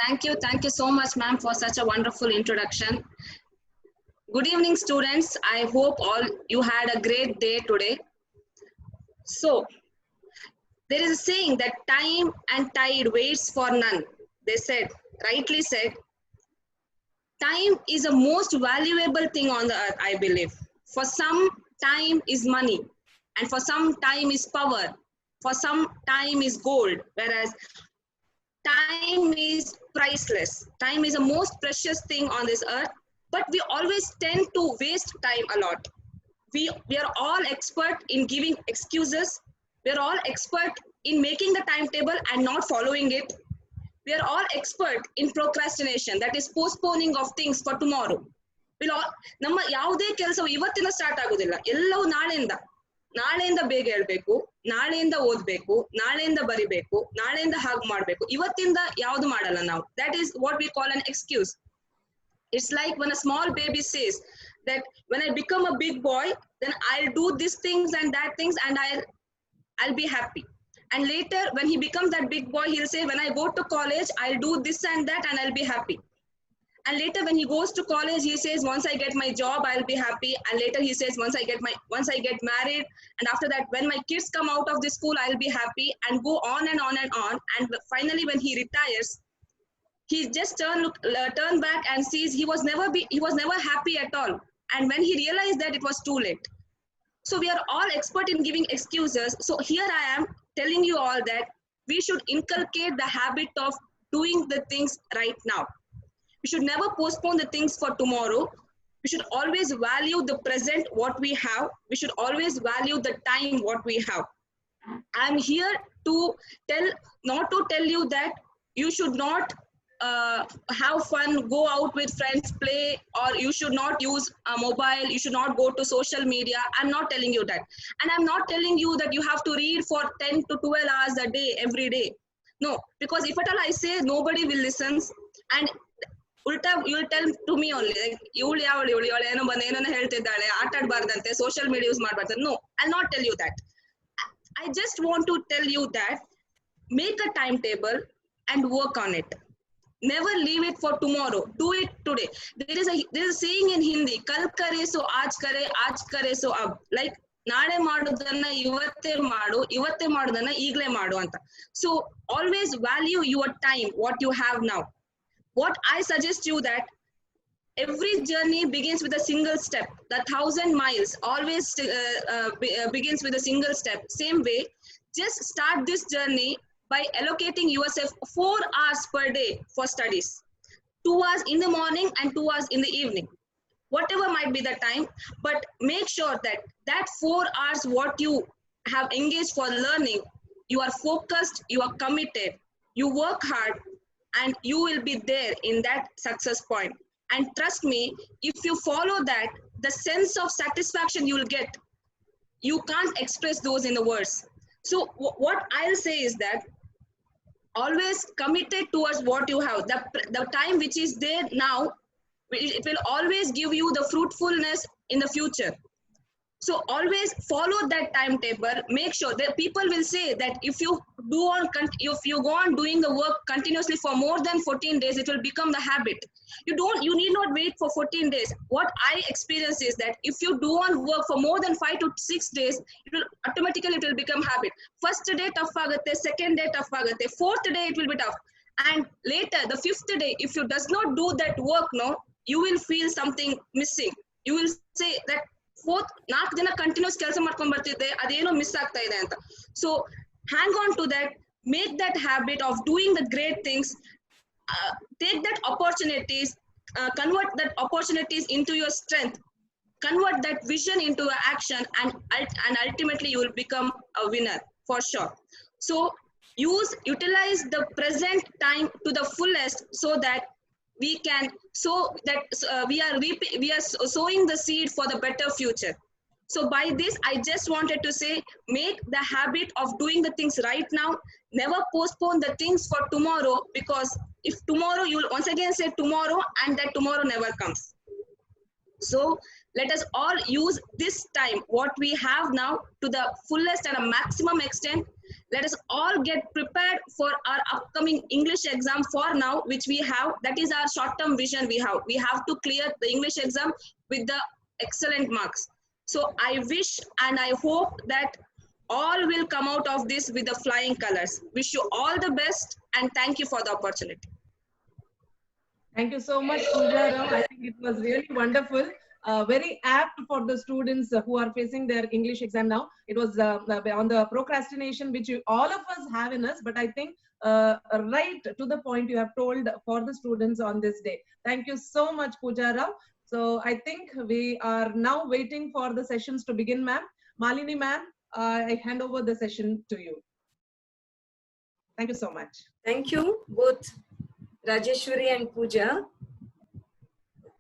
Thank you so much, ma'am, for such a wonderful introduction. Good evening, students. I hope all you had a great day today. So, there is a saying that time and tide waits for none. They said, rightly said, time is the most valuable thing on the earth, I believe. For some, time is money, and for some, time is power. For some, time is gold, whereas time is priceless. Time is the most precious thing on this earth, but we always tend to waste time a lot. We are all expert in giving excuses. We are all expert in making the timetable and not following it. We are all expert in procrastination, that is postponing of things for tomorrow. ನಮ್ಮ ಯಾವುದೇ ಕೆಲಸವು ಇವತ್ತಿನ start ಆಗುದಿಲ್ಲ, ಎಲ್ಲವೂ ನಾಳೆಯಿಂದ ಬೇಗ ಹೇಳ್ಬೇಕು, ನಾಳೆಯಿಂದ ಓದ್ಬೇಕು, ನಾಳೆಯಿಂದ ಬರಿಬೇಕು, ನಾಳೆಯಿಂದ ಹಾಗೆ ಮಾಡ್ಬೇಕು, ಇವತ್ತಿಂದ ಯಾವ್ದು ಮಾಡಲ್ಲ ನಾವು. That is what we call an excuse. It's like when a small baby says that when I become a big boy, then I'll do these things and that things and I'll be happy. And later when he becomes that big boy, he'll say when I go to college, I'll do this and that and I'll be happy. And later when he goes to college, he says once I get my job, I'll be happy. And later he says once I get married, and after that when my kids come out of the school, I'll be happy, and go on and on and on. And finally when he retires, he just turn back and sees he was never happy at all. And when he realized that, it was too late. So we are all expert in giving excuses. So here I am telling you all that we should inculcate the habit of doing the things right now. We should never postpone the things for tomorrow. We should always value the present, what we have. We should always value the time, what we have. I'm here to not to tell you that you should not have fun, go out with friends, play, or you should not use a mobile, you should not go to social media. I'm not telling you that. And I'm not telling you that you have to read for 10 to 12 hours a day, every day. No, because if at all I say, nobody will listen. And ulta, you'll tell to me only, like, ಇವಳು ಏನೋ ಬಂದು ಏನೋ ಹೇಳ್ತಿದ್ದಾಳೆ, ಆಟ ಆಡಬಾರ್ದಂತೆ, social media use ಮಾಡಬಾರ್ದು. No, I'll not tell you that. I just want to tell you that make a timetable and work on it. Never leave it for tomorrow. Do it today. There is a saying in Hindi, kal kare so aaj kare so ab. Like, naade madudanna ivatte madudanna ಈಗಲೇ ಮಾಡು ಅಂತ. So always value your time, what you have now. What I suggest you that every journey begins with a single step. The 1,000 miles always begins with a single step. Same way, just start this journey by allocating yourself 4 hours per day for studies. 2 hours in the morning and 2 hours in the evening. Whatever might be the time, but make sure that 4 hours what you have engaged for learning, you are focused, you are committed, you work hard, and you will be there in that success point. And trust me, if you follow that, the sense of satisfaction you will get, you can't express those in the words. So what I'll say is that always committed towards what you have. The time which is there now, it will always give you the fruitfulness in the future. So always follow that timetable. Make sure that people will say that if you go on doing the work continuously for more than 14 days, it will become the habit. You need not wait for 14 days. What I experience is that if you do on work for more than 5 to 6 days, it will become habit. First day tough agutte, second day tough agutte, fourth day it will be tough, and later the fifth day, if you does not do that work, no, you will feel something missing. You will say that fourth 4 ದಿನ continuous ಕೆಲಸ ಮಾಡ್ಕೊಂಡು ಬರ್ತಿದ್ದೆ, ಅದೇನೋ miss ಆಗ್ತಾ ಇದೆ ಅಂತ. So hang on to that, make that habit of doing the great things, take that opportunities, convert that opportunities into your strength, convert that vision into action, and ultimately you will become a winner for sure. So utilize the present time to the fullest, so that we can we are sowing the seed for the better future. So by this, I just wanted to say, make the habit of doing the things right now. Never postpone the things for tomorrow, because if tomorrow, you will once again say tomorrow, and that tomorrow never comes. So Let us all use this time, what we have now, to the fullest and a maximum extent. Let us all get prepared for our upcoming English exam for now, which we have. That is our short-term vision we have. We have to clear the English exam with the excellent marks. So I wish and I hope that all will come out of this with the flying colors. Wish you all the best and thank you for the opportunity. Thank you so much, Pooja Rao. I think it was really wonderful. Very apt for the students who are facing their English exam now. It was on the procrastination which all of us have in us, but I think right to the point you have told for the students on this day. Thank you so much, Pooja Rao. So I think we are now waiting for the sessions to begin, ma'am. Malini ma'am, I hand over the session to you. Thank you so much. Thank you, both Rajeshwari and Pooja.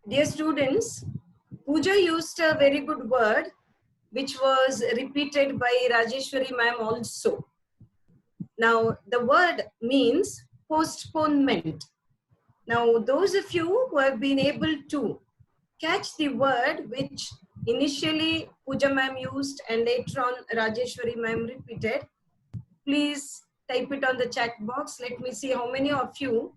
Dear students, Pooja used a very good word which was repeated by Rajeshwari ma'am also. Now, the word means postponement. Now, those of you who have been able to catch the word which initially Pooja ma'am used and later on Rajeshwari ma'am repeated, please type it on the chat box. Let me see how many of you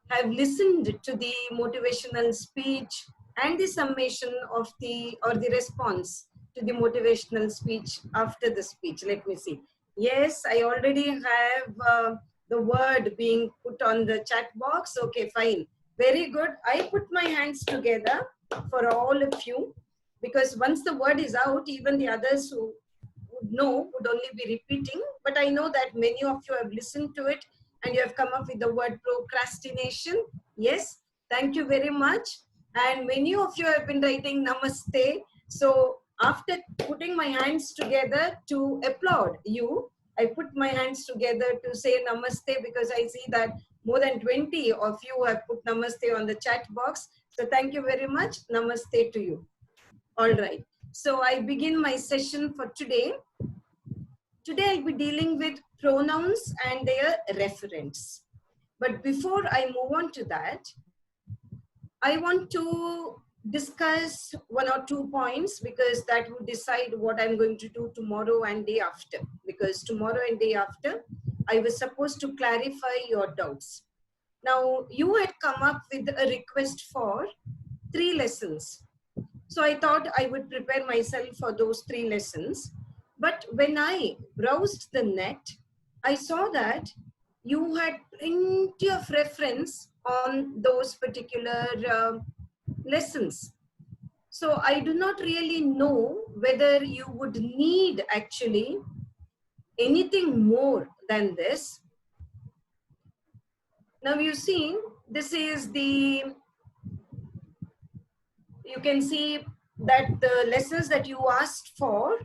have listened to the motivational speech and the summation of the response to the motivational speech after the speech. Let me see. Yes, I already have the word being put on the chat box. Okay, fine. Very good. I put my hands together for all of you because once the word is out, even the others who would know would only be repeating. But I know that many of you have listened to it and you have come up with the word procrastination. Yes, thank you very much. And many of you have been writing namaste. So after putting my hands together to applaud you, I put my hands together to say namaste because I see that more than 20 of you have put namaste on the chat box. So thank you very much. Namaste to you. All right. So I begin my session for today. Today I'll be dealing with pronouns and their referents. But before I move on to that, I want to discuss one or two points because that will decide what I'm going to do tomorrow and day after. Because tomorrow and day after, I was supposed to clarify your doubts. Now, you had come up with a request for 3 lessons. So I thought I would prepare myself for those 3 lessons. But when I browsed the net, I saw that you had plenty of reference on those particular lessons. So I do not really know whether you would need actually anything more than this. Now you see, this is the, you can see that the lessons that you asked for,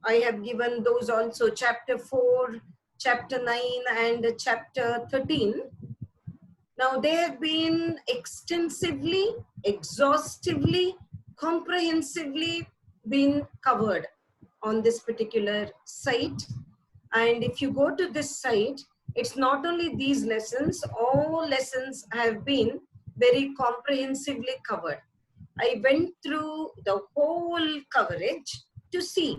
I have given those also, chapter 4, chapter 9 and chapter 13. Now they have been extensively, exhaustively, comprehensively been covered on this particular site. And if you go to this site, it's not only these lessons, all lessons have been very comprehensively covered. I went through the whole coverage to see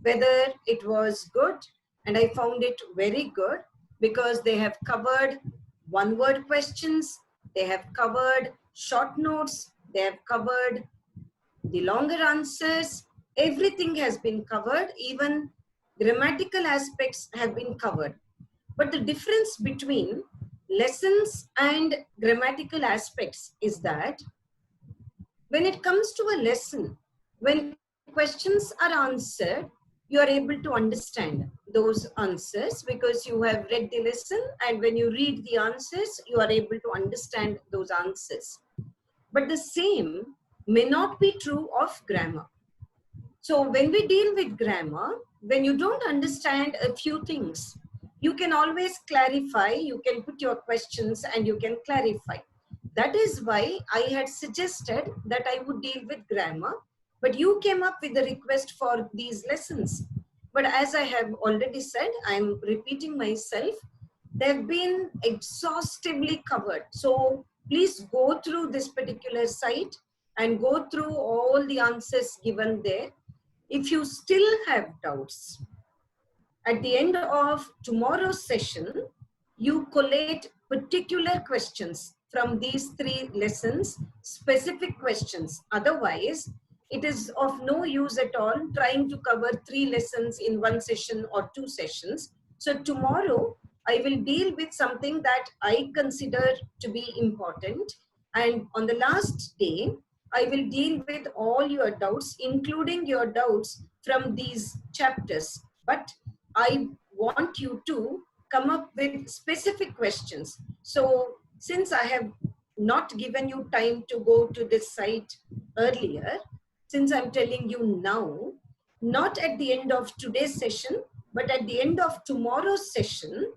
whether it was good, and I found it very good because they have covered one-word questions, they have covered short notes, they have covered the longer answers, everything has been covered, even grammatical aspects have been covered. But the difference between lessons and grammatical aspects is that when it comes to a lesson, when questions are answered, you are able to understand those answers because you have read the lesson, and when you read the answers, you are able to understand those answers. But the same may not be true of grammar. So when we deal with grammar, when you don't understand a few things, you can always clarify, you can put your questions and you can clarify. That is why I had suggested that I would deal with grammar, but you came up with a request for these lessons. But as I have already said, I'm repeating myself, they've been exhaustively covered. So please go through this particular site and go through all the answers given there. If you still have doubts, at the end of tomorrow's session, you collate particular questions from these 3 lessons, specific questions. Otherwise, it is of no use at all trying to cover 3 lessons in 1 session or 2 sessions. So tomorrow, I will deal with something that I consider to be important. And on the last day, I will deal with all your doubts, including your doubts from these chapters. But I want you to come up with specific questions. So since I have not given you time to go to this site earlier, since I'm telling you now, not at the end of today's session, but at the end of tomorrow's session,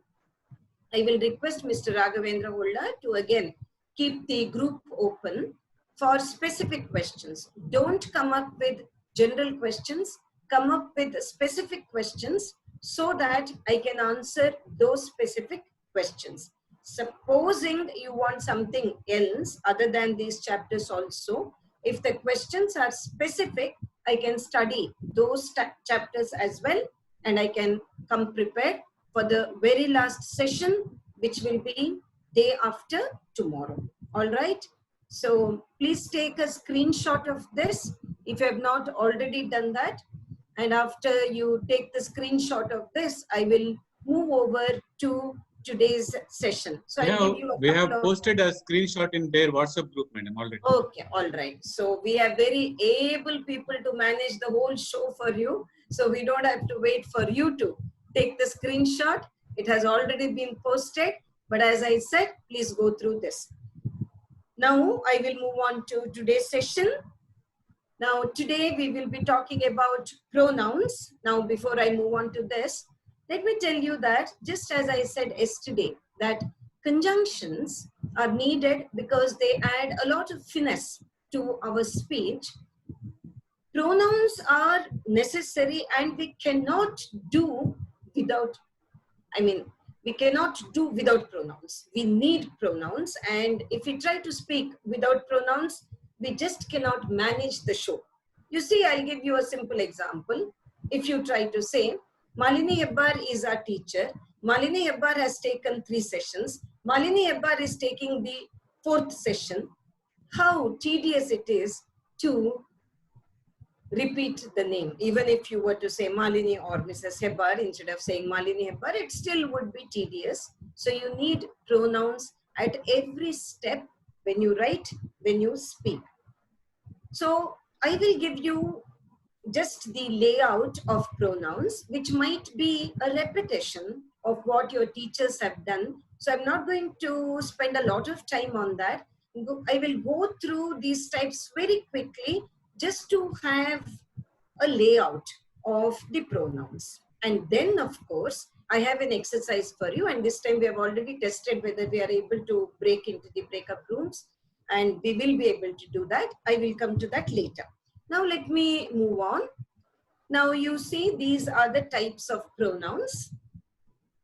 I will request Mr. Raghavendra Holla to again keep the group open for specific questions. Don't come up with general questions, come up with specific questions so that I can answer those specific questions. Supposing you want something else other than these chapters also, if the questions are specific, I can study those chapters as well, and I can come prepared for the very last session, which will be day after tomorrow. All right. So please take a screenshot of this if you have not already done that. And after you take the screenshot of this, I will move over to today's session. So we have posted a screenshot in their WhatsApp group, madam, already. Okay, all right. So we have very able people to manage the whole show for you. So we don't have to wait for you to take the screenshot. It has already been posted. But as I said, please go through this. Now I will move on to today's session. Now today we will be talking about pronouns. Now before I move on to this, let me tell you that just as I said yesterday, that conjunctions are needed because they add a lot of finesse to our speech. Pronouns are necessary and we cannot do without, we cannot do without pronouns. We need pronouns, and if we try to speak without pronouns, we just cannot manage the show. You see, I'll give you a simple example. If you try to say, Malini Hebbar is our teacher. Malini Hebbar has taken 3 sessions. Malini Hebbar is taking the 4th session. How tedious it is to repeat the name. Even if you were to say Malini or Mrs. Hebbar instead of saying Malini Hebbar, it still would be tedious. So you need pronouns at every step when you write, when you speak. So I will give you just the layout of pronouns, which might be a repetition of what your teachers have done. So I'm not going to spend a lot of time on that. I will go through these types very quickly just to have a layout of the pronouns. And then, of course, I have an exercise for you. And this time we have already tested whether we are able to break into the breakup rooms. And we will be able to do that. I will come to that later. Now let me move on. Now you see these are the types of pronouns.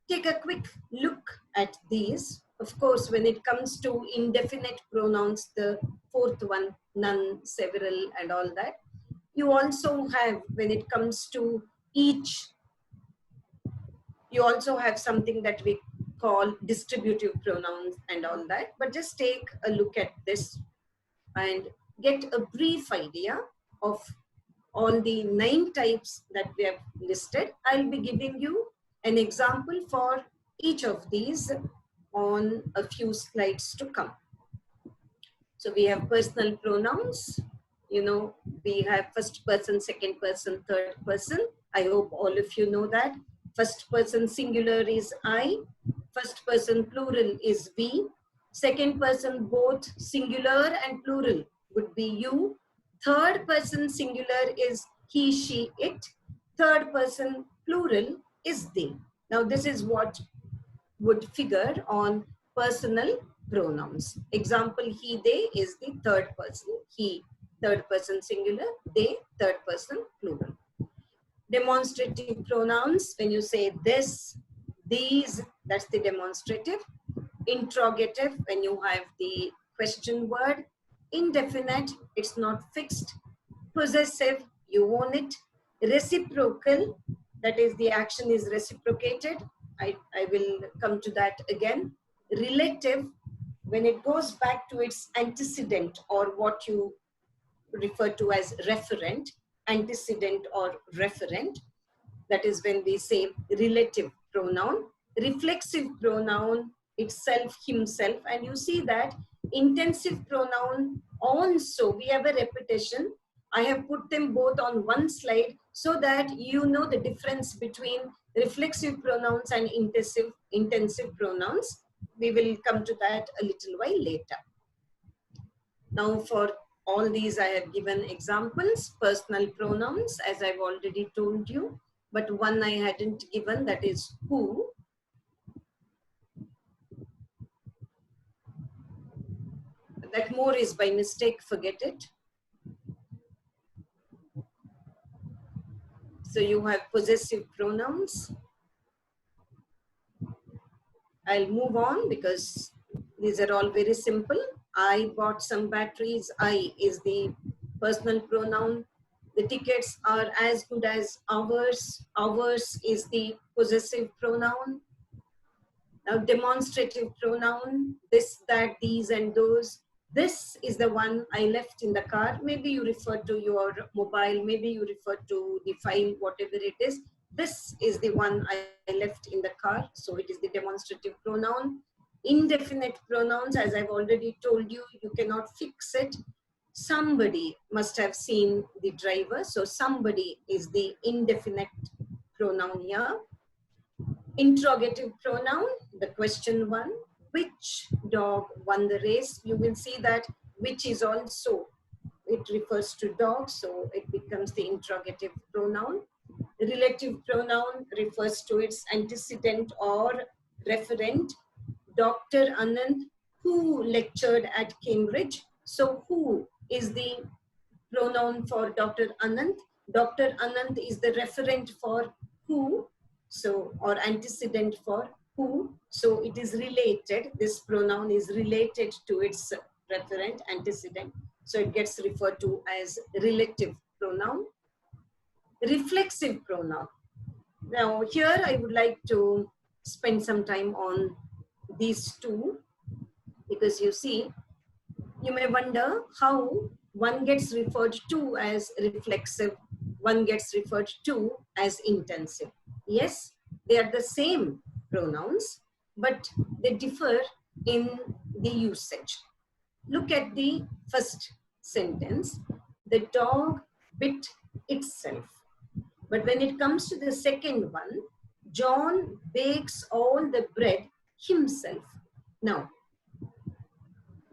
Take a quick look at these. Of course, when it comes to indefinite pronouns, the 4th one, none, several, and all that. You also have, when it comes to each, you also have something that we call distributive pronouns and all that. But just take a look at this and get a brief idea of all the 9 types that we have listed. I'll be giving you an example for each of these on a few slides to come. So we have personal pronouns. You know, we have first person, second person, third person. I hope all of you know that. First person singular is I. First person plural is we. Second person both singular and plural would be you. Third person singular is he, she, it. Third person plural is they. Now this is what would figure on personal pronouns. Example, he, they is the third person. He, third person singular. They, third person plural. Demonstrative pronouns, when you say this, these, that's the demonstrative. Interrogative, when you have the question word. Indefinite, it's not fixed. Possessive, you own it. Reciprocal, that is the action is reciprocated. I will come to that again. Relative, when it goes back to its antecedent or what you refer to as referent, antecedent or referent, that is when we say relative pronoun. Reflexive pronoun, itself, himself, and you see that intensive pronoun also, we have a repetition. I have put them both on one slide so that you know the difference between reflexive pronouns and intensive pronouns. We will come to that a little while later. Now for all these I have given examples. Personal pronouns, as I've already told you, but one I hadn't given, that is who. That more is by mistake, forget it. So you have possessive pronouns. I'll move on because these are all very simple. I bought some batteries. I is the personal pronoun. The tickets are as good as ours. Ours is the possessive pronoun. Now demonstrative pronoun, this, that, these and those. This is the one I left in the car. Maybe you refer to your mobile, maybe you refer to the file, whatever it is. This is the one I left in the car. So it is the demonstrative pronoun. Indefinite pronouns, as I've already told you, you cannot fix it. Somebody must have seen the driver. So somebody is the indefinite pronoun here. Interrogative pronoun, the question one. Which dog won the race? You will see that which is also, it refers to dog, so it becomes the interrogative pronoun. Relative pronoun refers to its antecedent or referent. Dr. Anand, who lectured at Cambridge? So who is the pronoun for Dr. Anand? Dr. Anand is the referent for who, so, or antecedent for who, so it is related. This pronoun is related to its referent, antecedent, so it gets referred to as relative pronoun. Reflexive pronoun. Now here I would like to spend some time on these two, because you see, you may wonder how one gets referred to as reflexive, one gets referred to as intensive. Yes, they are the same pronouns, but they differ in the usage. Look at the first sentence. The dog bit itself. But when it comes to the second one, John bakes all the bread himself. Now,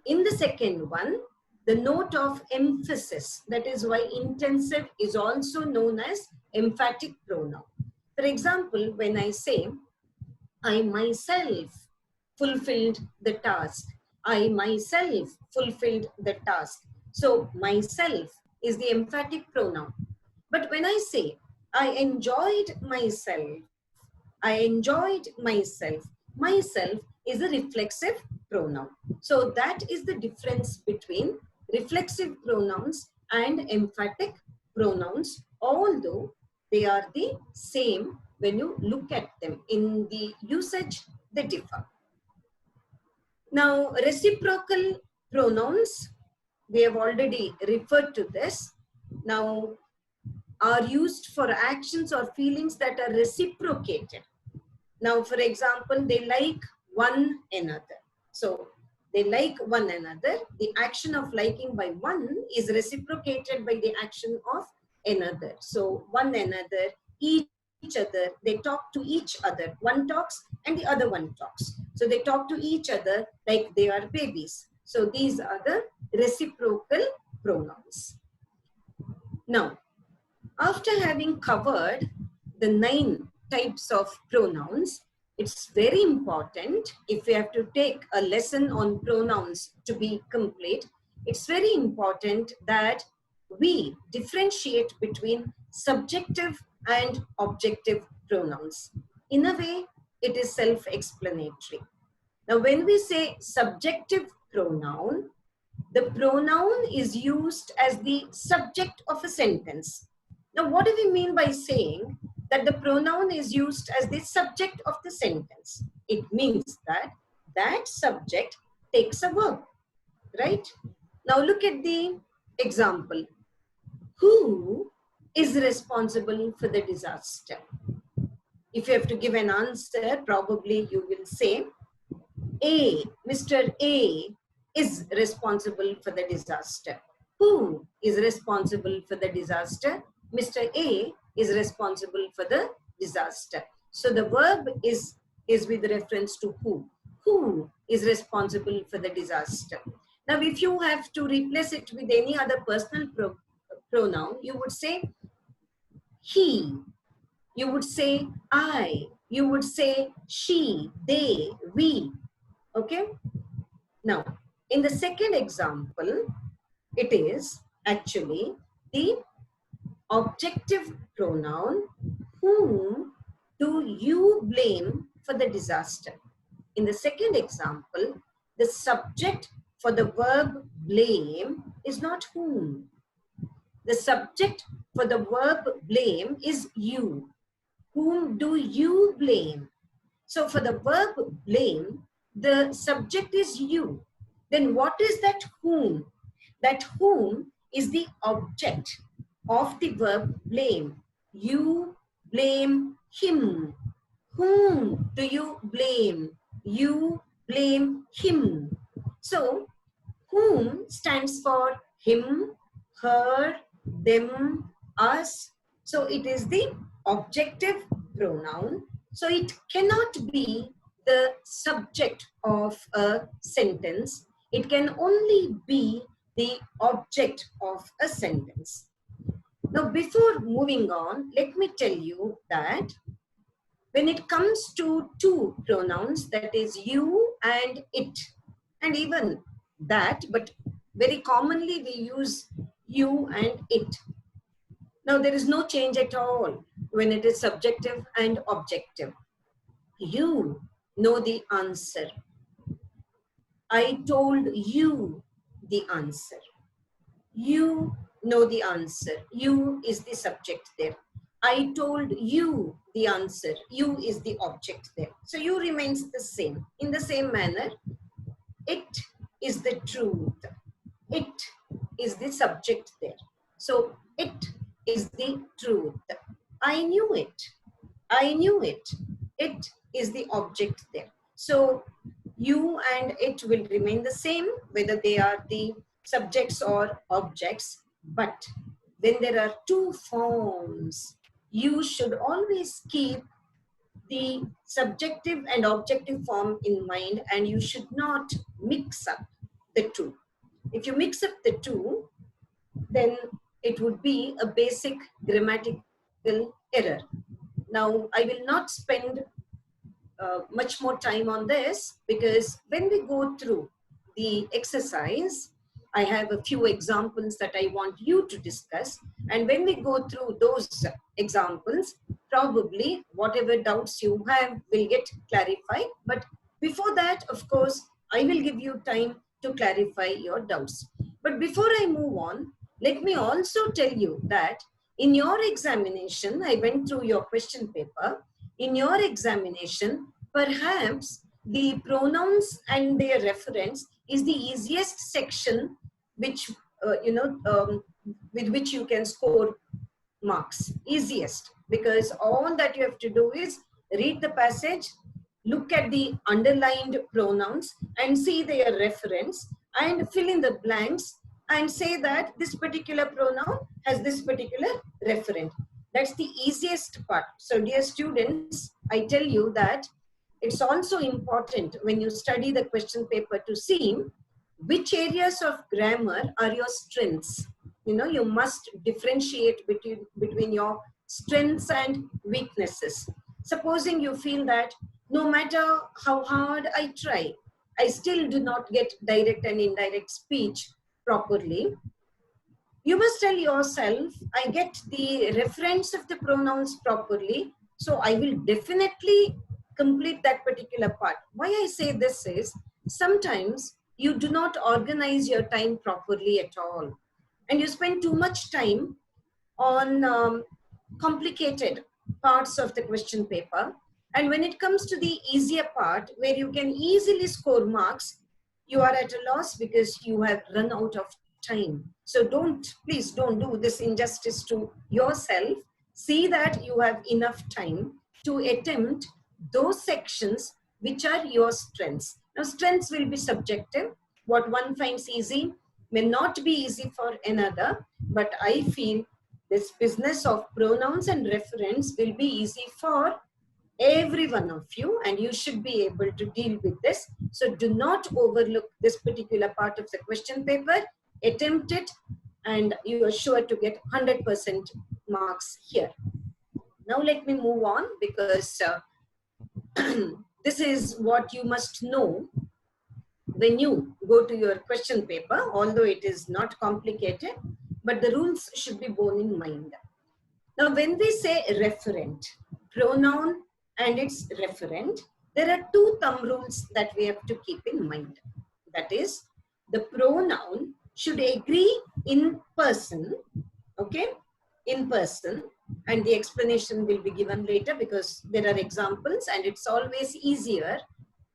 in the second one, the note of emphasis, that is why intensive is also known as emphatic pronoun. For example, when I say, I myself fulfilled the task. I myself fulfilled the task. So myself is the emphatic pronoun. But when I say, I enjoyed myself, I enjoyed myself, myself is a reflexive pronoun. So that is the difference between reflexive pronouns and emphatic pronouns, although they are the same when you look at them. In the usage, they differ. Now, reciprocal pronouns, we have already referred to this, now are used for actions or feelings that are reciprocated. Now, for example, they like one another. So, they like one another. The action of liking by one is reciprocated by the action of another. So, one another, each other, they talk to each other. One talks and the other one talks. So, they talk to each other like they are babies. So, these are the reciprocal pronouns. Now, after having covered the 9 types of pronouns, it's very important, if we have to take a lesson on pronouns to be complete, it's very important that we differentiate between subjective and objective pronouns. In a way, it is self-explanatory. Now, when we say subjective pronoun, the pronoun is used as the subject of a sentence. Now, what do we mean by saying that the pronoun is used as the subject of the sentence? It means that that subject takes a verb, right? Now, look at the example. Who is responsible for the disaster? If you have to give an answer, probably you will say A, Mr. A is responsible for the disaster. Who is responsible for the disaster? Mr. A is responsible for the disaster. So the verb is with reference to who. Who is responsible for the disaster? Now, if you have to replace it with any other personal pronoun, you would say he, you would say I, you would say she, they, we. Okay? Now, in the second example, it is actually the objective pronoun. Whom do you blame for the disaster? In the second example, the subject for the verb blame is not whom. The subject for the verb blame is you. Whom do you blame? So for the verb blame, the subject is you. Then what is that whom? That whom is the object of the verb blame. You blame him. Whom do you blame? You blame him. So whom stands for him, her, them, us. So it is the objective pronoun. So it cannot be the subject of a sentence. It can only be the object of a sentence. Now, before moving on, let me tell you that when it comes to two pronouns, that is you and it, and even that, but very commonly we use you and it. Now, there is no change at all when it is subjective and objective. You know the answer. I told you the answer. You know the answer. You is the subject there. I told you the answer. You is the object there. So you remains the same. In the same manner, it is the truth. It is the subject there. So it is the truth. I knew it. I knew it. It is the object there. So you and it will remain the same, whether they are the subjects or objects. But when there are two forms, you should always keep the subjective and objective form in mind, and you should not mix up the two. If you mix up the two, then it would be a basic grammatical error. Now, I will not spend much more time on this, because when we go through the exercise, I have a few examples that I want you to discuss. And when we go through those examples, probably whatever doubts you have will get clarified. But before that, of course, I will give you time to clarify your doubts. But before I move on, let me also tell you that in your examination, I went through your question paper. In your examination, perhaps the pronouns and their reference is the easiest section which, with which you can score marks. Easiest, because all that you have to do is read the passage, look at the underlined pronouns and see their reference and fill in the blanks and say that this particular pronoun has this particular referent. That's the easiest part. So dear students, I tell you that it's also important when you study the question paper to see which areas of grammar are your strengths. You know, you must differentiate between your strengths and weaknesses. Supposing you feel that no matter how hard I try, I still do not get direct and indirect speech properly, you must tell yourself, I get the reference of the pronouns properly, so I will definitely complete that particular part. Why I say this is, sometimes you do not organize your time properly at all. And you spend too much time on complicated parts of the question paper. And when it comes to the easier part, where you can easily score marks, you are at a loss because you have run out of time. So please don't do this injustice to yourself. See that you have enough time to attempt those sections which are your strengths. Now, strengths will be subjective. What one finds easy may not be easy for another, but I feel this business of pronouns and referents will be easy for every one of you, and you should be able to deal with this. So do not overlook this particular part of the question paper. Attempt it, and you are sure to get 100% marks here. Now let me move on, because this is what you must know when you go to your question paper, although it is not complicated, but the rules should be borne in mind. Now, when we say referent, pronoun and its referent, there are two thumb rules that we have to keep in mind. That is, the pronoun should agree in person, okay, in person, and the explanation will be given later because there are examples, and it's always easier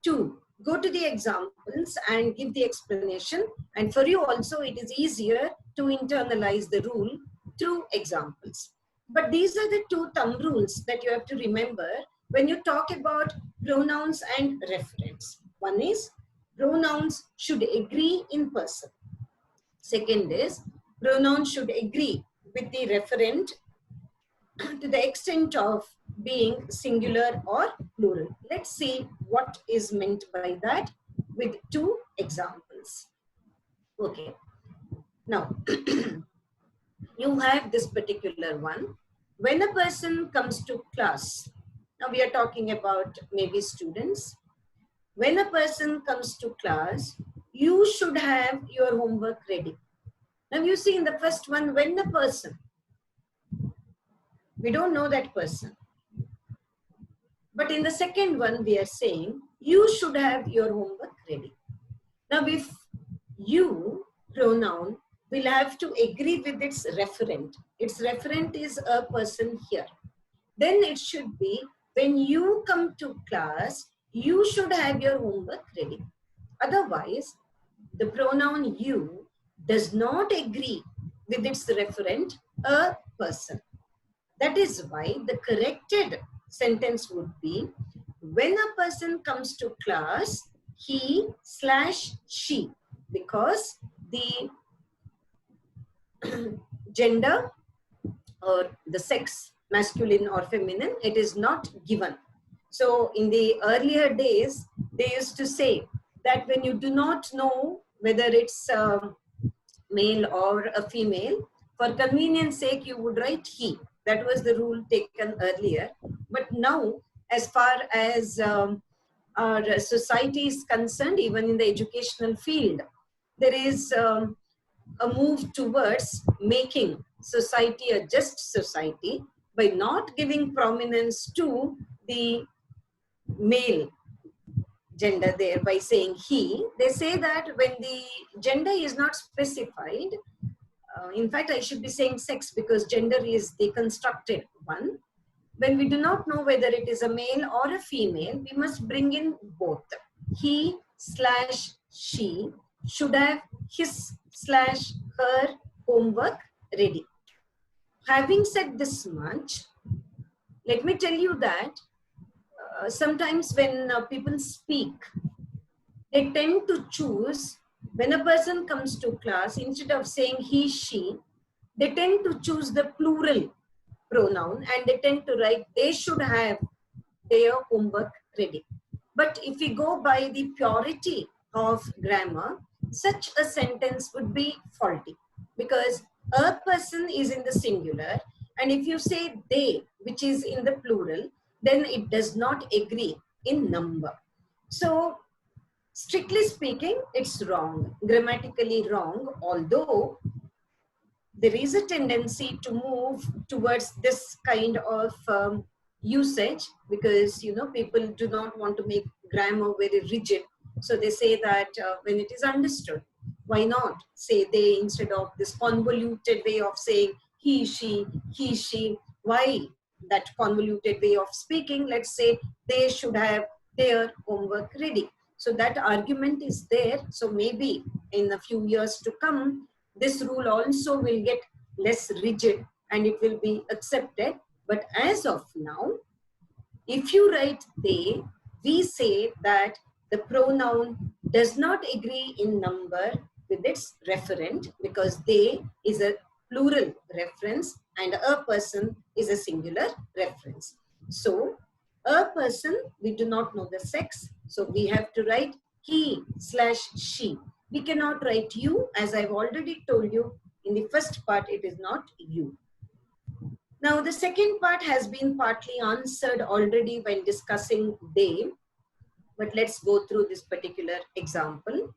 to go to the examples and give the explanation. And for you also, it is easier to internalize the rule through examples. But these are the two thumb rules that you have to remember when you talk about pronouns and referents. One is pronouns should agree in person. Second is pronouns should agree with the referent to the extent of being singular or plural. Let's see what is meant by that with two examples. Okay. Now, you have this particular one. When a person comes to class, now we are talking about maybe students. When a person comes to class, you should have your homework ready. Now you see in the first one, when the person, we don't know that person. But in the second one, we are saying, you should have your homework ready. Now if you pronoun will have to agree with its referent is a person here. Then it should be, when you come to class, you should have your homework ready. Otherwise, the pronoun you does not agree with its referent, a person. That is why the corrected sentence would be, when a person comes to class, he/she, because the gender or the sex, masculine or feminine, it is not given. So in the earlier days, they used to say that when you do not know whether it's male or a female, for convenience sake, you would write he. That was the rule taken earlier. But now, as far as our society is concerned, even in the educational field, there is a move towards making society a just society by not giving prominence to the male gender there by saying he. They say that when the gender is not specified, in fact, I should be saying sex because gender is the constructed one. When we do not know whether it is a male or a female, we must bring in both. He/she should have his/her homework ready. Having said this much, let me tell you that sometimes when people speak, they tend to choose, when a person comes to class, instead of saying he, she, they tend to choose the plural pronoun and they tend to write, they should have their homework ready. But if we go by the purity of grammar, such a sentence would be faulty because a person is in the singular, and if you say they, which is in the plural, then it does not agree in number. So strictly speaking, it's wrong, grammatically wrong, although there is a tendency to move towards this kind of usage because, you know, people do not want to make grammar very rigid. So they say that when it is understood, why not say they instead of this convoluted way of saying he, she, why that convoluted way of speaking? Let's say they should have their homework ready. So that argument is there. So maybe in a few years to come, this rule also will get less rigid and it will be accepted. But as of now, if you write they, we say that the pronoun does not agree in number with its referent, because they is a plural reference and a person is a singular reference. So a person, we do not know the sex, so we have to write he/she. We cannot write you, as I've already told you in the first part, it is not you. Now, the second part has been partly answered already when discussing they, but let's go through this particular example.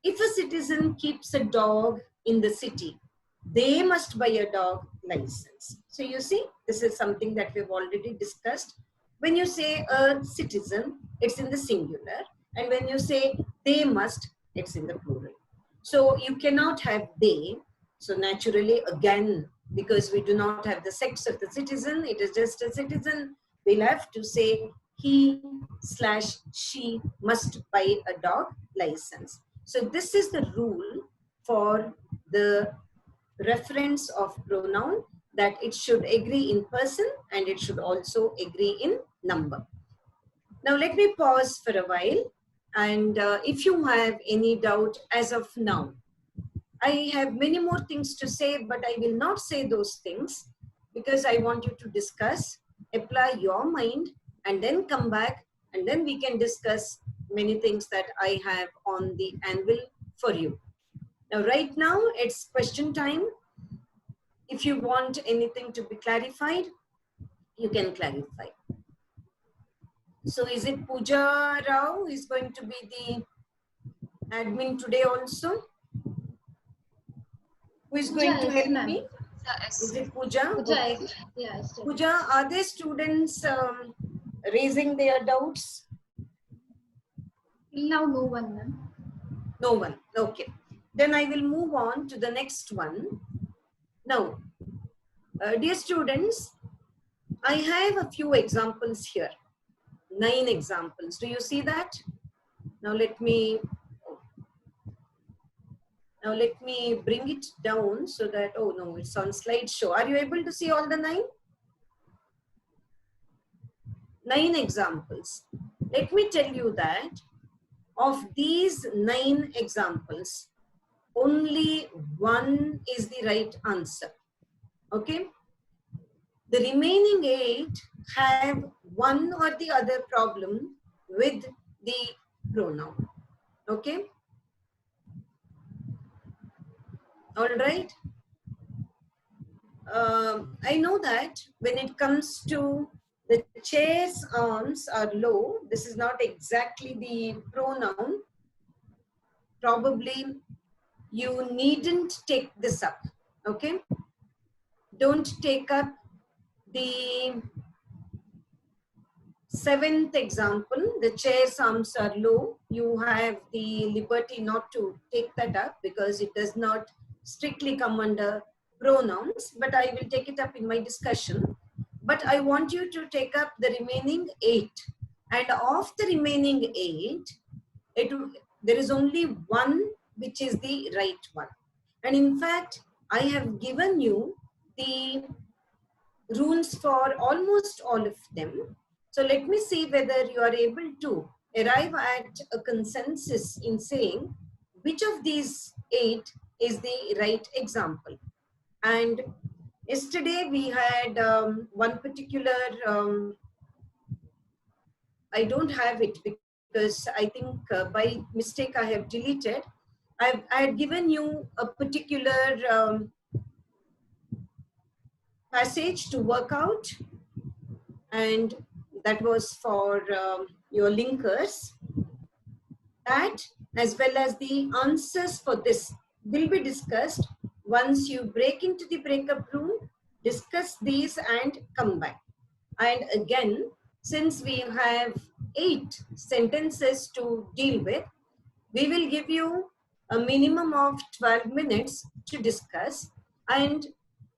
If a citizen keeps a dog in the city, they must buy a dog license. So you see, this is something that we've already discussed. When you say a citizen, it's in the singular, and when you say they must, it's in the plural. So you cannot have they. So naturally, again, because we do not have the sex of the citizen, it is just a citizen, we'll have to say he/she must buy a dog license. So this is the rule for the reference of pronoun, that it should agree in person and it should also agree in number. Now let me pause for a while, and if you have any doubt as of now, I have many more things to say, but I will not say those things because I want you to discuss, apply your mind, and then come back, and then we can discuss many things that I have on the anvil for you. Now, right now, it's question time. If you want anything to be clarified, you can clarify. So is it Pooja Rao who is going to be the admin today also? Who is going to help me? Is it Pooja? Pooja, yes. Pooja, are there students raising their doubts? Till now, no one, ma'am. No one. Okay. Then I will move on to the next one. Now, dear students, I have a few examples here. 9 examples. Do you see that? Now let me bring it down so that, oh no, it's on slideshow. Are you able to see all the 9? 9 examples. Let me tell you that of these 9 examples, only one is the right answer. Okay? The remaining 8 have one or the other problem with the pronoun. Okay? All right. I know that when it comes to the chair's arms are low, this is not exactly the pronoun. Probably you needn't take this up. Okay? Don't take up the 7th example, the chair's arms are low. You have the liberty not to take that up because it does not strictly come under pronouns, but I will take it up in my discussion. But I want you to take up the remaining 8. And of the remaining 8, there is only one which is the right one. And in fact, I have given you the rules for almost all of them. So let me see whether you are able to arrive at a consensus in saying which of these 8 is the right example. And yesterday we had one particular, I don't have it because I think by mistake I have deleted. I had given you a particular passage to work out, and that was for your linkers. That as well as the answers for this will be discussed once you break into the breakup room, discuss these and come back. And again, since we have 8 sentences to deal with, we will give you a minimum of 12 minutes to discuss. And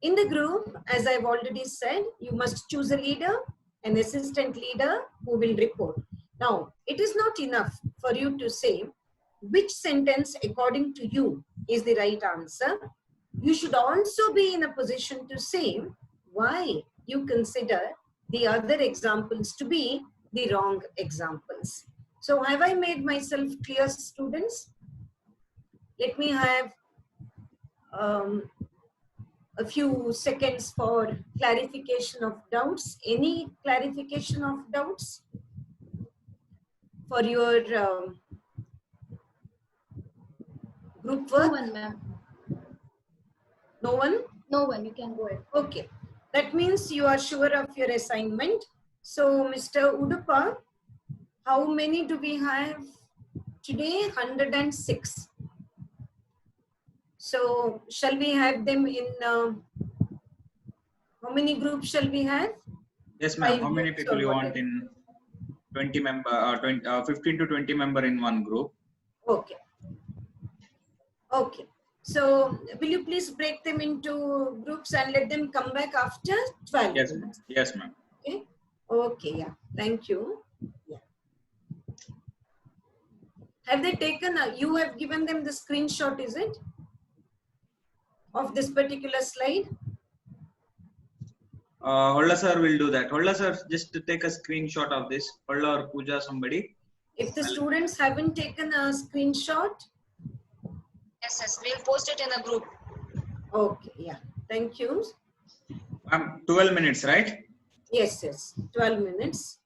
in the group, as I've already said, you must choose a leader, an assistant leader who will report. Now, it is not enough for you to say which sentence according to you is the right answer. You should also be in a position to say why you consider the other examples to be the wrong examples. So have I made myself clear, students? Let me have a few seconds for clarification of doubts. Any clarification of doubts for your group No work? one, ma'am. No one? No one. You can go ahead. Okay. That means you are sure of your assignment. So, Mr. Udupa, how many do we have today? 106. So, shall we have them in, how many groups shall we have? Yes, ma'am. 5 How many groups people or you want whatever. in 20 member, 15 to 20 member in one group? Okay. Okay. So, will you please break them into groups and let them come back after 12? Yes, ma'am. Yes, ma'am. Okay. Okay. Yeah. Thank you. Yeah. Have they taken, you have given them the screenshot, is it? Of this particular slide? Holla sir will do that. Holla sir, just to take a screenshot of this. Holla or Pooja, somebody. If the students haven't taken a screenshot, Yes, we'll post it in a group. okay, yeah. Thank you. 12 minutes, right? Yes, yes. 12 minutes.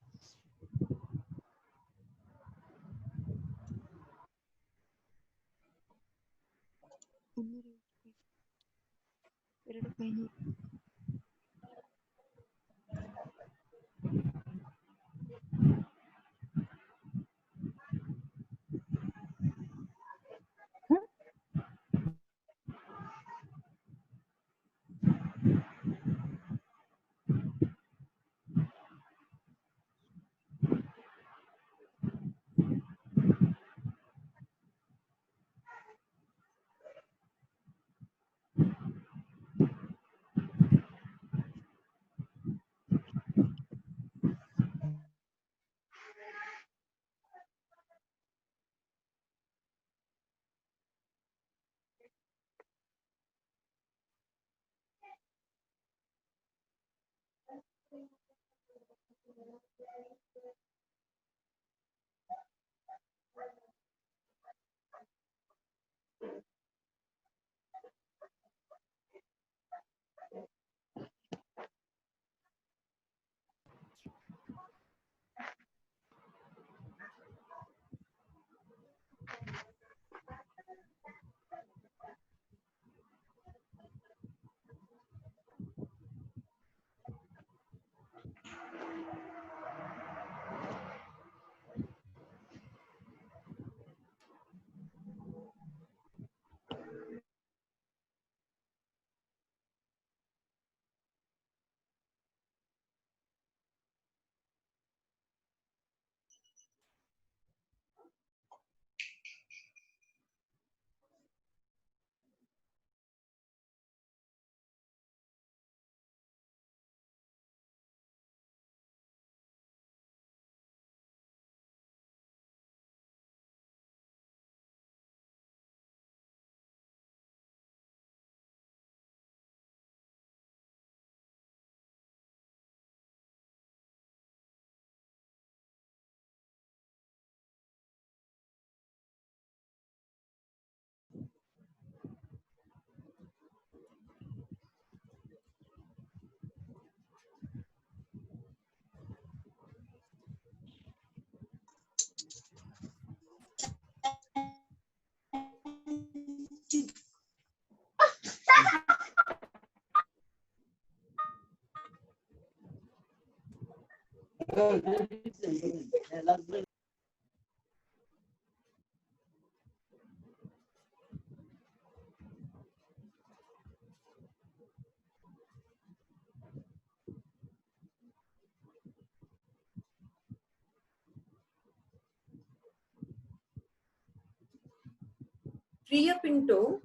Priya Pinto.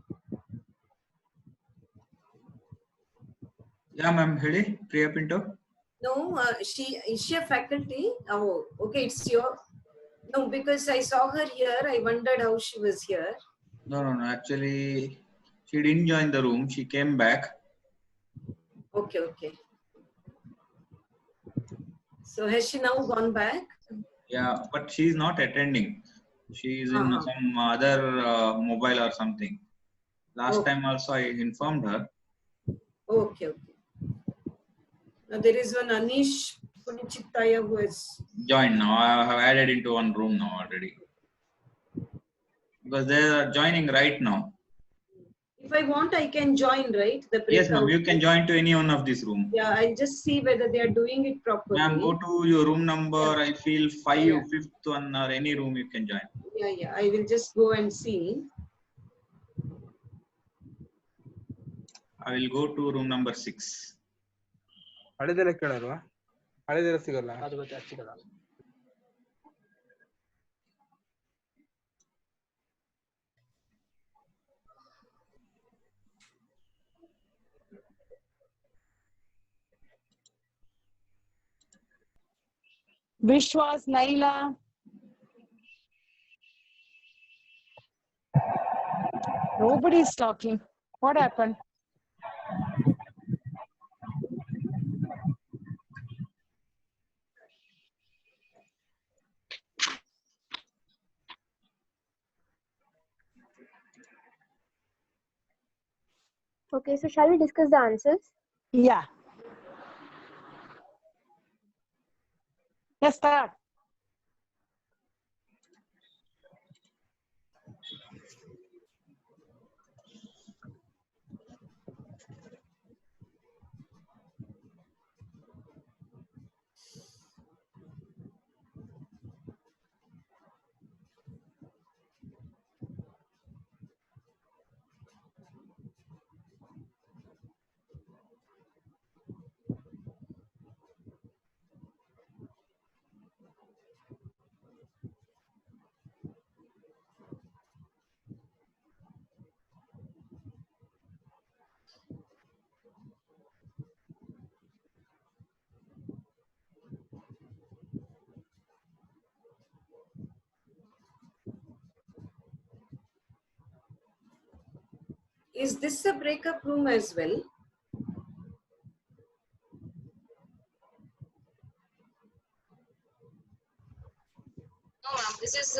Yeah, ma'am. Heli, Priya Pinto. No, is she a faculty? Oh, okay, it's your. No, because I saw her here. I wondered how she was here. No. Actually, she didn't join the room. She came back. Okay. So has she now gone back? Yeah, but she's not attending. She is in Uh-huh. some other mobile or something. Last Okay. time also I informed her. Okay. Now there is one Anish Punichitaya who has. Joined now. I have added into one room now already. Because they are joining right now. If I want, I can join, right? The breakout. Yes, ma'am. You can join to any one of this room. Yeah, I'll just see whether they are doing it properly. Ma'am, go to your room number. Yeah. I feel fifth one or any room you can join. Yeah. I will just go and see. I will go to room number 6. ಹಳೆದೆಲ್ಲ ಕೇಳಲ್ವಾ? ಹಳೆದೆಲ್ಲ ಸಿಗಲ್ಲ. Vishwas, Naila. Nobody is talking. What happened? Okay, so shall we discuss the answers? Yeah. Let's start. Is this a breakup room as well? No, ma'am. This is.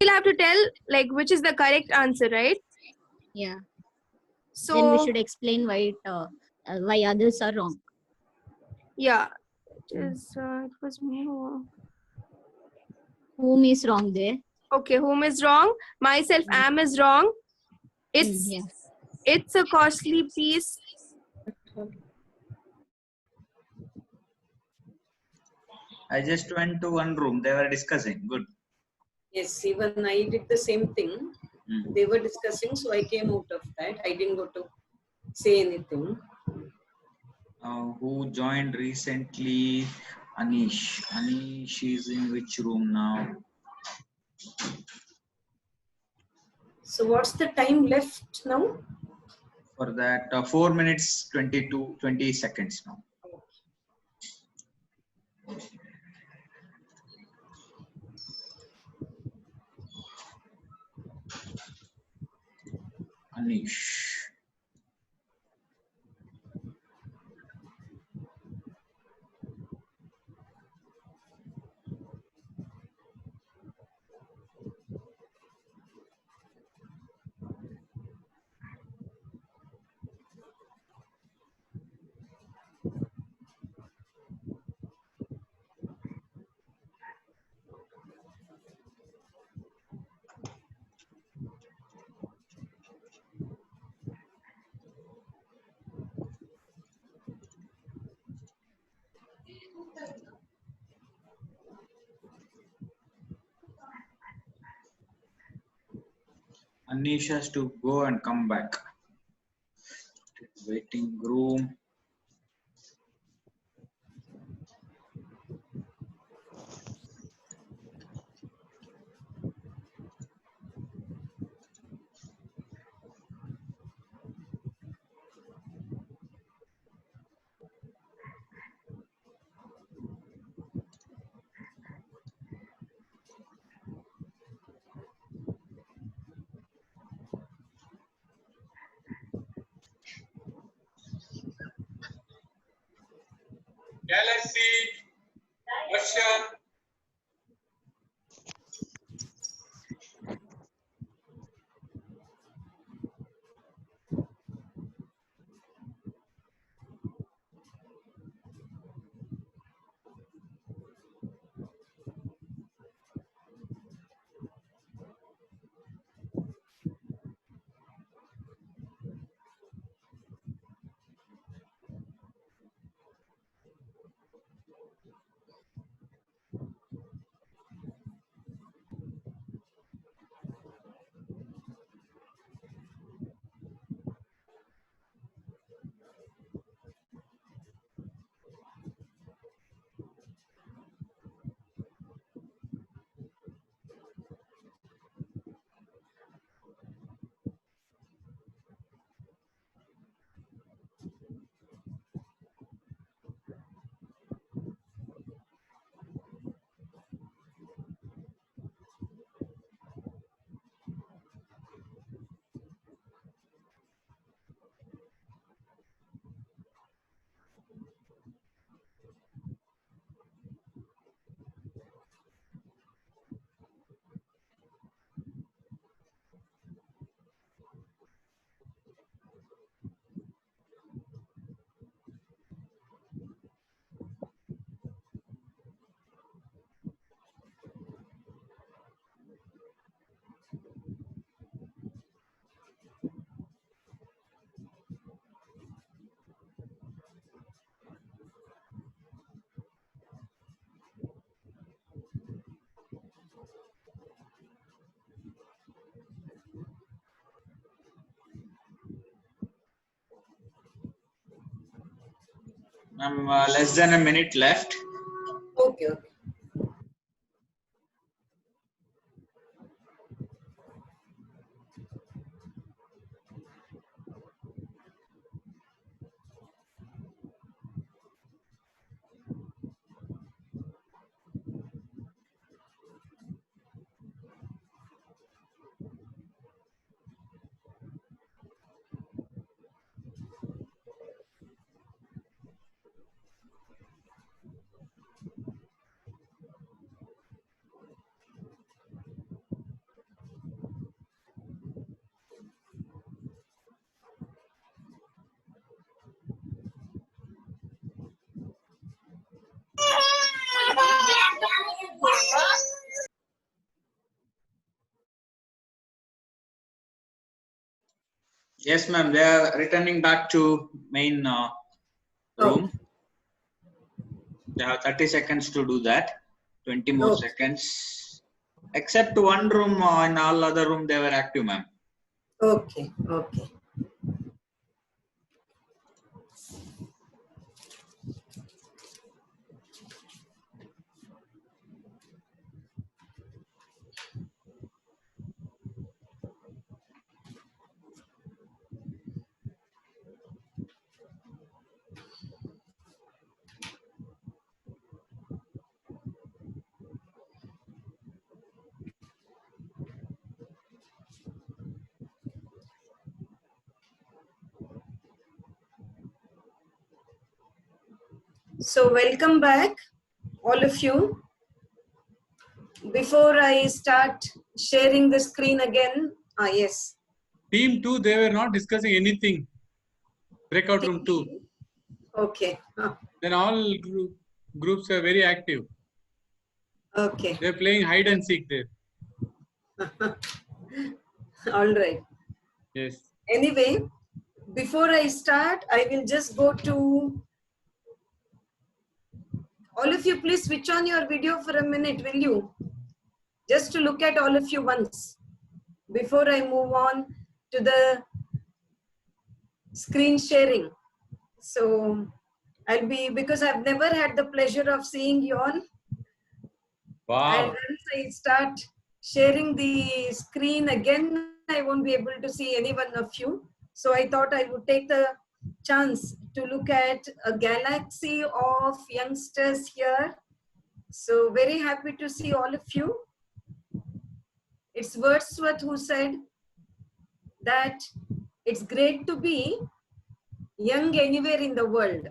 We'll have to tell like which is the correct answer, right? Yeah. So then we should explain why others are wrong. yeah, it was more. Whom is wrong there? Okay, whom is wrong? Myself, am is wrong. It's Yes. it's a costly piece. I just went to one room. They were discussing. Good. Yes, even I did the same thing. They were discussing, so I came out of that. I didn't go to say anything. Who joined recently? Anish. Anish is in which room now? So what's the time left now? For that, 4 minutes 20 seconds now. Anish. Anish has to go and come back. Waiting room. Galaxy, Ocean. Less than a minute left. Okay, okay. Yes, ma'am. They are returning back to main room. They have 30 seconds to do that. 20 more seconds. Except one room, in all other room they were active, ma'am. Okay, okay. So welcome back, all of you. Before I start sharing the screen again, yes. Team 2, they were not discussing anything. Breakout room 2. Okay. Then all groups are very active. Okay. They're playing hide and seek there. All right. Yes. Anyway, before I start, I will just go to all of you. Please switch on your video for a minute, will you? Just to look at all of you once before I move on to the screen sharing. So I'll be, because I've never had the pleasure of seeing you all. Wow. And once I start sharing the screen again, I won't be able to see any one of you. So I thought I would take the chance to look at a galaxy of youngsters here. So very happy to see all of you. It's Wordsworth who said that it's great to be young anywhere in the world,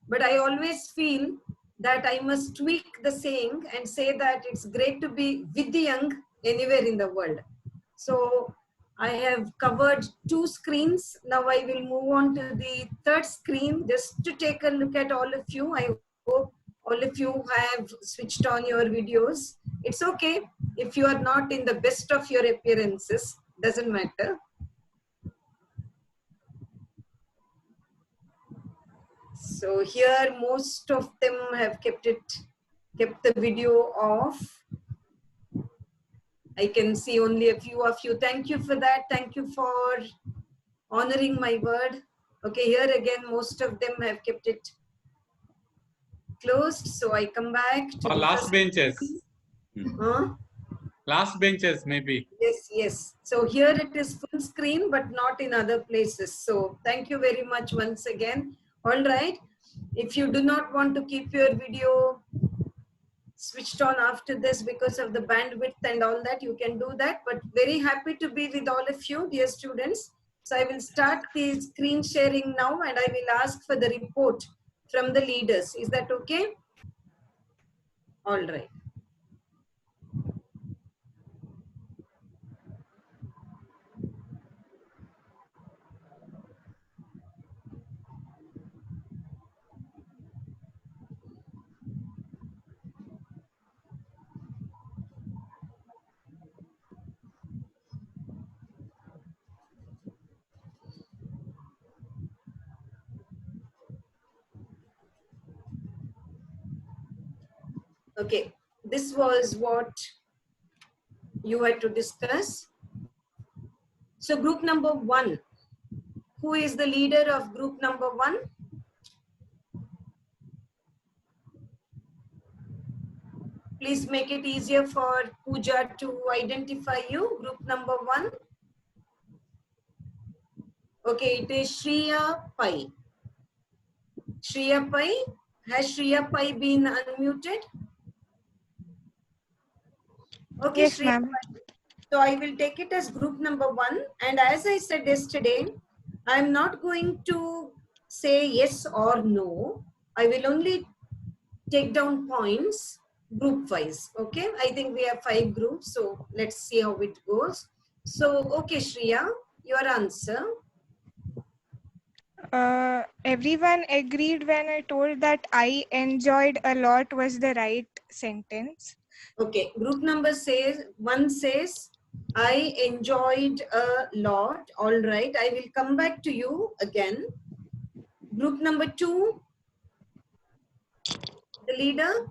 But I always feel that I must tweak the saying and say that it's great to be with the young anywhere in the world. So I have covered 2 screens. Now I will move on to the 3rd screen just to take a look at all of you. I hope all of you have switched on your videos. It's okay if you are not in the best of your appearances, doesn't matter. So here most of them have kept the video off. I can see only a few of you. Thank you for that. Thank you for honoring my word. Okay, here again, most of them have kept it closed. So I come back to Or the last first benches. Huh? Last benches, maybe. Yes, yes. So here it is full screen, but not in other places. So thank you very much once again. All right. If you do not want to keep your video switched on after this because of the bandwidth and all that, you can do that. But very happy to be with all of you, dear students. So I will start the screen sharing now and I will ask for the report from the leaders. Is that okay? All right. Okay, this was what you had to discuss. So group number 1, who is the leader of group number 1? Please make it easier for Pooja to identify you. Group number 1. Okay, it is Shreya Pai. Shreya Pai. Has Shreya Pai been unmuted? Okay, Yes, Shreya ma'am. Pai. So I will take it as group number 1. And as I said yesterday, I'm not going to say yes or no. I will only take down points group wise. Okay, I think we have 5 groups, so let's see how it goes. So okay, Shreya, your answer. Everyone agreed when I told that I enjoyed a lot was the right sentence. Okay, group number 1 says I enjoyed a lot. All right, I will come back to you again. Group number 2, the leader.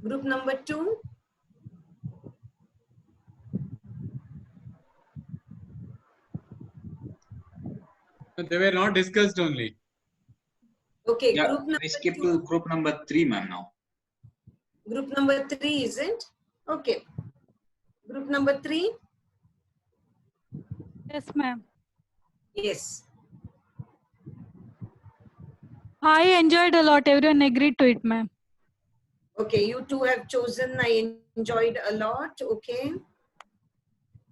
Group number 2. They were not discussed only. Okay, Yeah, group number we skip 2. to group number 3, ma'am, now. Group number 3, is it? Okay. Group number 3. Yes, ma'am. Yes. I enjoyed a lot. Everyone agreed to it, ma'am. Okay, you two have chosen I enjoyed a lot. Okay.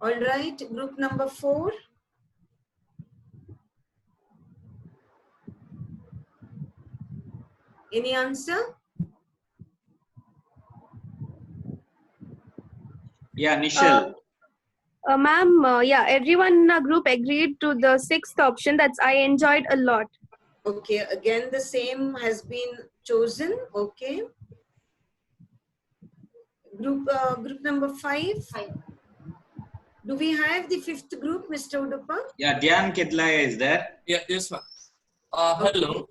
All right. Group number 4. Any answer? Yeah, Nishal. Ma'am, yeah, everyone in our group agreed to the 6th option. That's I enjoyed a lot. Okay, again the same has been chosen. Okay. Group number 5. Do we have the 5th group, Mr. Udupa? Yeah, Dhyan Kedlaya is there. Yeah, yes, ma'am. Hello.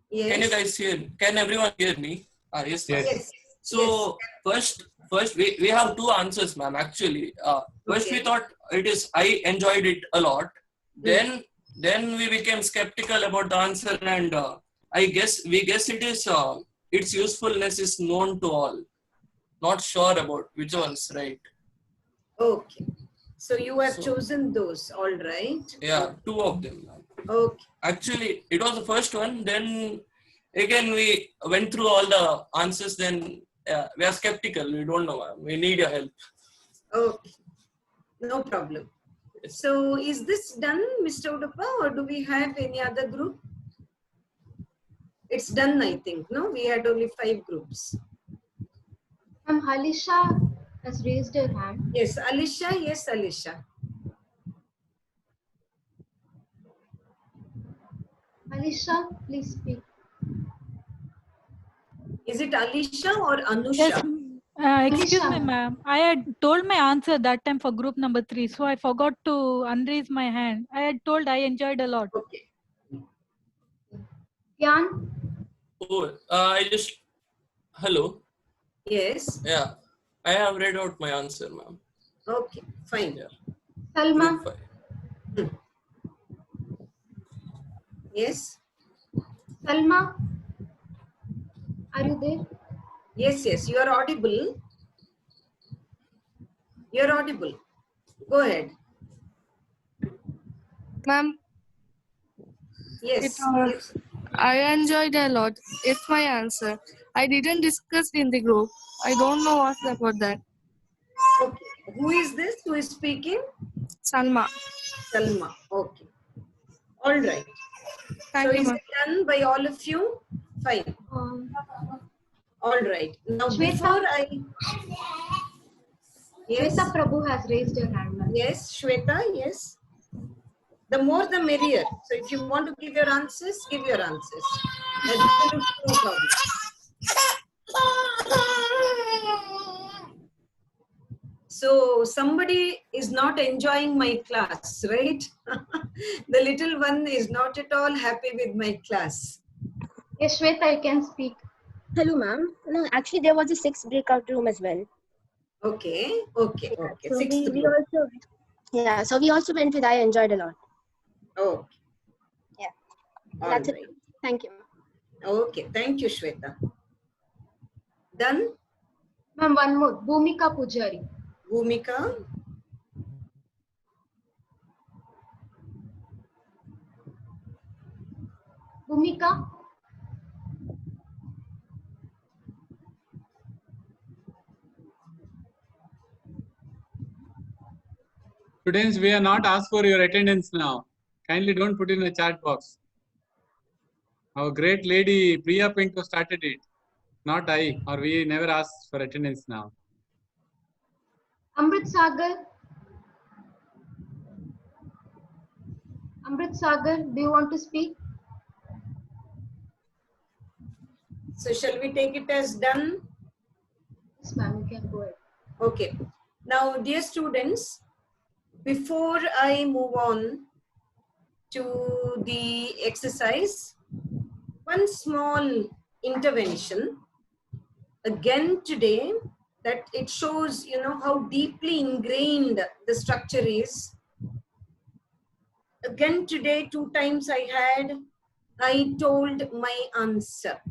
Yes. Can you guys hear me? Can everyone hear me? Yes, ma'am. Yes. So first we have 2 answers, ma'am. Actually, first we thought it is I enjoyed it a lot. Then we became skeptical about the answer, and we guess it is its usefulness is known to all. Not sure about which one's right. Okay. So you have chosen those, all right? Yeah, 2 of them. Okay. Actually, it was the first one. Then again, we went through all the answers. Then we are skeptical. We don't know. We need your help. Okay. No problem. So is this done, Mr. Udupa, or do we have any other group? It's done, I think. No, we had only 5 groups. Alisha has raised her hand. Yes, Alisha. Yes, Alisha. Alisha, please speak. Is it Alisha or Anusha? Yes. Excuse me, ma'am. I had told my answer that time for group number 3, so I forgot to unraise my hand. I had told I enjoyed a lot. Okay. Jan? Oh, hello. Yes. Yeah, I have read out my answer, ma'am. Okay, fine. Yeah. Salma? Yes. Salma? Are you there? Yes, yes, you are audible. You are audible. Go ahead. Ma'am, Yes. Yes. I enjoyed a lot. It's my answer. I didn't discuss in the group. I don't know what's about that. Okay. Who is this? Who is speaking? Salma. Salma. Okay. All right. Thank so you, is ma'am. it done by all of you? Fine. All right. Now before I... Yes. Shweta Prabhu has raised her hand. Yes, Shweta, yes. The more the merrier. So if you want to give your answers, give your answers. Absolutely no problem. So somebody is not enjoying my class, right? The little one is not at all happy with my class. Yes, Shweta, you can speak. Hello, ma'am. No, actually, there was a 6th breakout room as well. Okay, okay, Yeah, okay. so Sixth we group. also, yeah, so we also went with I enjoyed a lot. Oh, yeah. all That's right. it. Thank you. Okay, thank you, Shweta. Done? Ma'am, one more. Bhumika Pujari. Bhumika. Bhumika? Students, we are not asked for your attendance now. Kindly don't put in the chat box. Our great lady Priya Pinto started it, not I, or we never asked for attendance now. Amrit Sagar? Amrit Sagar, do you want to speak? So shall we take it as done? Yes, ma'am, you can go ahead. Okay. Now, dear students, before I move on to the exercise, one small intervention. Again today, that it shows, how deeply ingrained the structure is. Again today, 2 times I told my answer.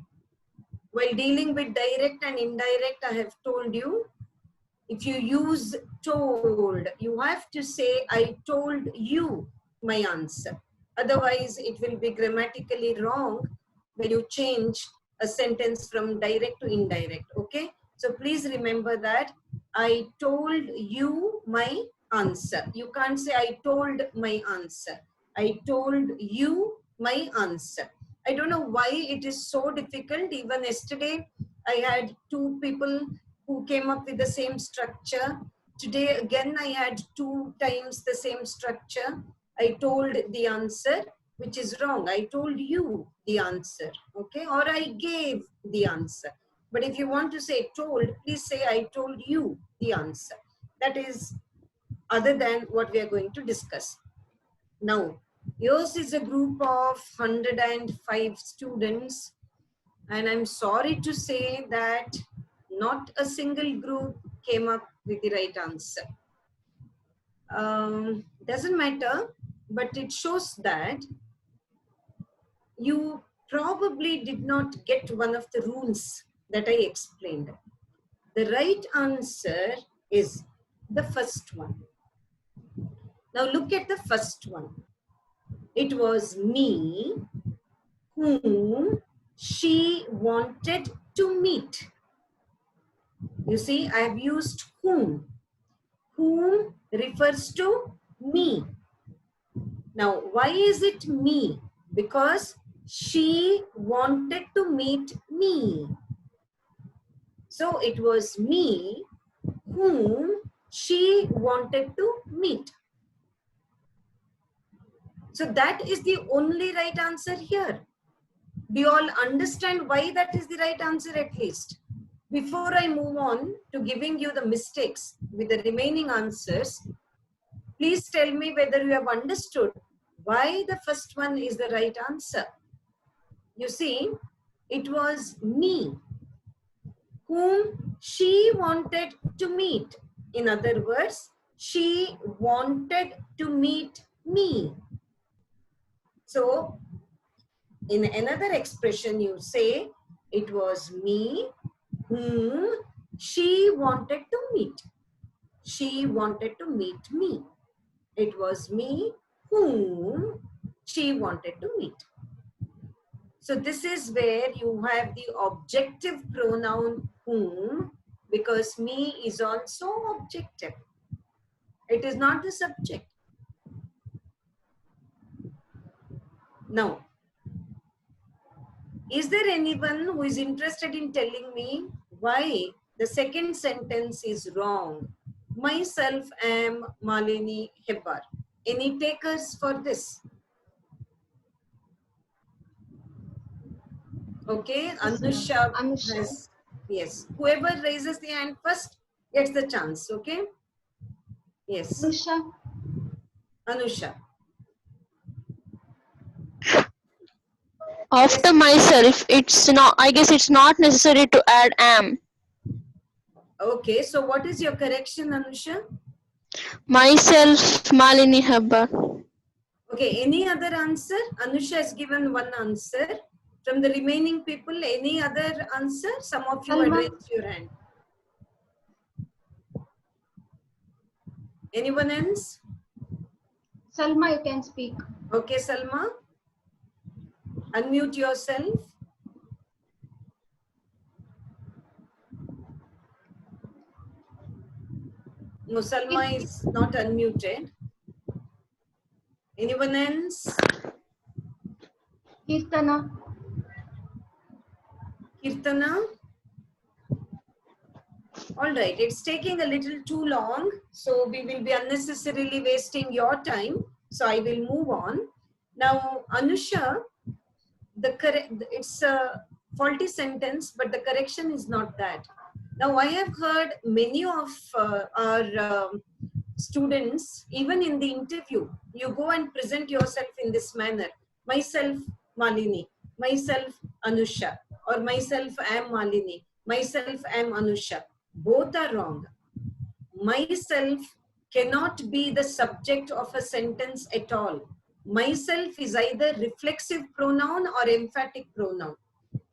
While dealing with direct and indirect, I have told you, if you use told, you have to say, I told you my answer. Otherwise, it will be grammatically wrong when you change a sentence from direct to indirect, okay? So please remember that. I told you my answer. You can't say, I told my answer. I told you my answer. I don't know why it is so difficult. Even yesterday, I had 2 people who came up with the same structure. Today, again, I had 2 times the same structure. I told the answer, which is wrong. I told you the answer, okay? Or I gave the answer. But if you want to say told, please say I told you the answer. That is other than what we are going to discuss. Now, yours is a group of 105 students. And I'm sorry to say that not a single group came up with the right answer. Doesn't matter, but it shows that you probably did not get one of the rules that I explained. The right answer is the first one. Now look at the first one. It was me whom she wanted to meet. You see, I have used whom. Whom refers to Me. Now, why is it me? Because she wanted to meet me. So it was me whom she wanted to meet. So that is the only right answer here. Do you all understand why that is the right answer at least? Before I move on to giving you the mistakes with the remaining answers, please tell me whether you have understood why the first one is the right answer. You see, it was me whom she wanted to meet. In other words, she wanted to meet me. So, in another expression, you say, it was me whom she wanted to meet. She wanted to meet me. It was me whom she wanted to meet. So this is where you have the objective pronoun whom, because me is also objective. It is not the subject. Now, is there anyone who is interested in telling me why the second sentence is wrong? Myself am Malini Hebbar. Any takers for this? Okay, Anusha has, yes. Whoever raises the hand first gets the chance, okay? Yes. Anusha. After myself, it's not, I guess it's not necessary to add am. Okay, so what is your correction, Anusha? Myself, Malini Hebbar. Okay, any other answer? Anusha has given one answer. From the remaining people, any other answer? Some of you had raised your hand. Anyone else? Salma, you can speak. Okay, Salma. Unmute yourself. No, Salma is not unmuted. Anyone else? Kirtana. Kirtana? All right, it's taking a little too long, so we will be unnecessarily wasting your time. So I will move on. Now, Anusha, it's a faulty sentence, but the correction is not that. Now, I have heard many of our students, even in the interview, you go and present yourself in this manner. Myself, Malini. Myself, Anusha. Or myself, I am Malini. Myself, I am Anusha. Both are wrong. Myself cannot be the subject of a sentence at all. Myself is either reflexive pronoun or emphatic pronoun.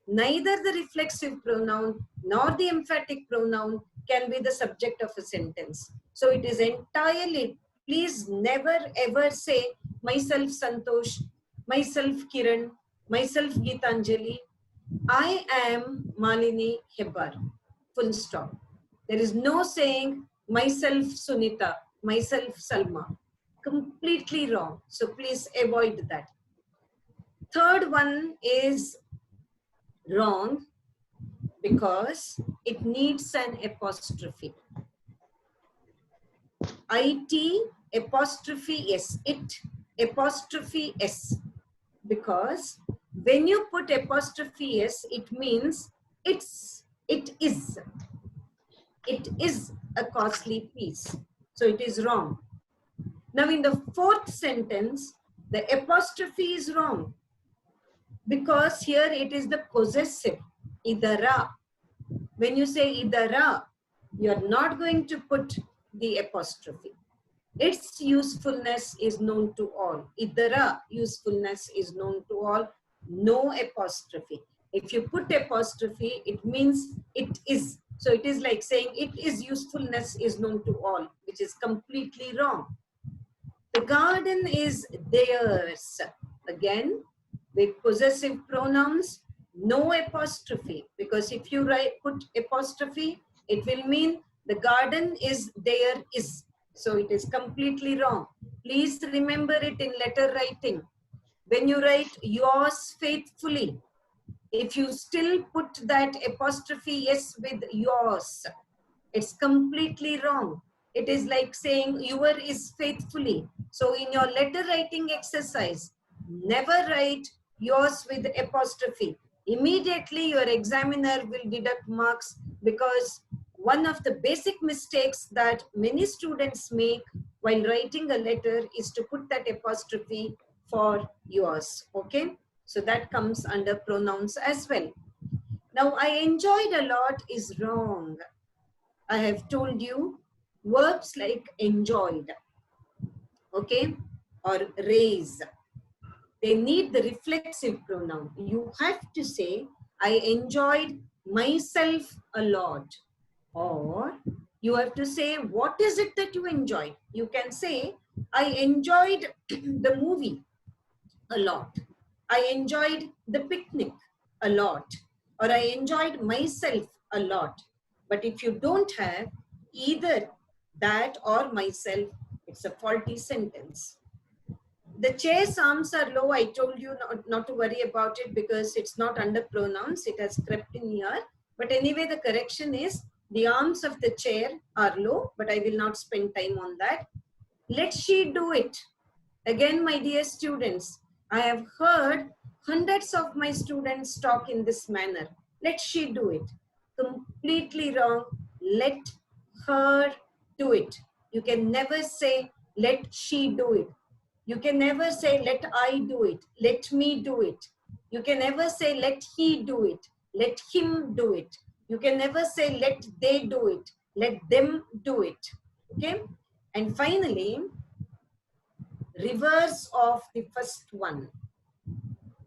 Neither the reflexive pronoun nor the emphatic pronoun can be the subject of a sentence. So it is entirely, please never ever say myself Santosh, myself Kiran, myself Geetanjali. I am Malini Hebbar. Full stop. There is no saying myself Sunita, myself Salma. Completely wrong. So please avoid that. Third one is wrong because it needs an apostrophe. IT apostrophe S. It apostrophe S. Because when you put apostrophe S, it means it is. It is a costly piece. So it is wrong. Now in the fourth sentence, the apostrophe is wrong. Because here it is the possessive, idara. When you say idara, you are not going to put the apostrophe. Its usefulness is known to all. Idara usefulness is known to all. No apostrophe. If you put apostrophe, it means it is. So it is like saying it is usefulness is known to all, which is completely wrong. The garden is theirs. Again, with possessive pronouns, no apostrophe. Because if you put apostrophe, it will mean the garden is there is. So it is completely wrong. Please remember it in letter writing. When you write yours faithfully, if you still put that apostrophe S with yours, it's completely wrong. It is like saying your is faithfully. So in your letter writing exercise, never write yours with apostrophe. Immediately your examiner will deduct marks, because one of the basic mistakes that many students make while writing a letter is to put that apostrophe for yours. Okay, so that comes under pronouns as well. Now, I enjoyed a lot is wrong. I have told you verbs like enjoyed, okay, or raise, they need the reflexive pronoun. You have to say, I enjoyed myself a lot. Or you have to say, what is it that you enjoyed? You can say, I enjoyed the movie a lot. I enjoyed the picnic a lot. Or I enjoyed myself a lot. But if you don't have either that or myself, it's a faulty sentence. The chair's arms are low. I told you not to worry about it because it's not under pronouns. It has crept in here. But anyway, the correction is the arms of the chair are low, but I will not spend time on that. Let she do it. Again, my dear students, I have heard hundreds of my students talk in this manner. Let she do it. Completely wrong. Let her do it. You can never say, let she do it. You can never say, let I do it. Let me do it. You can never say, let he do it. Let him do it. You can never say, let they do it. Let them do it. Okay? And finally, reverse of the first one.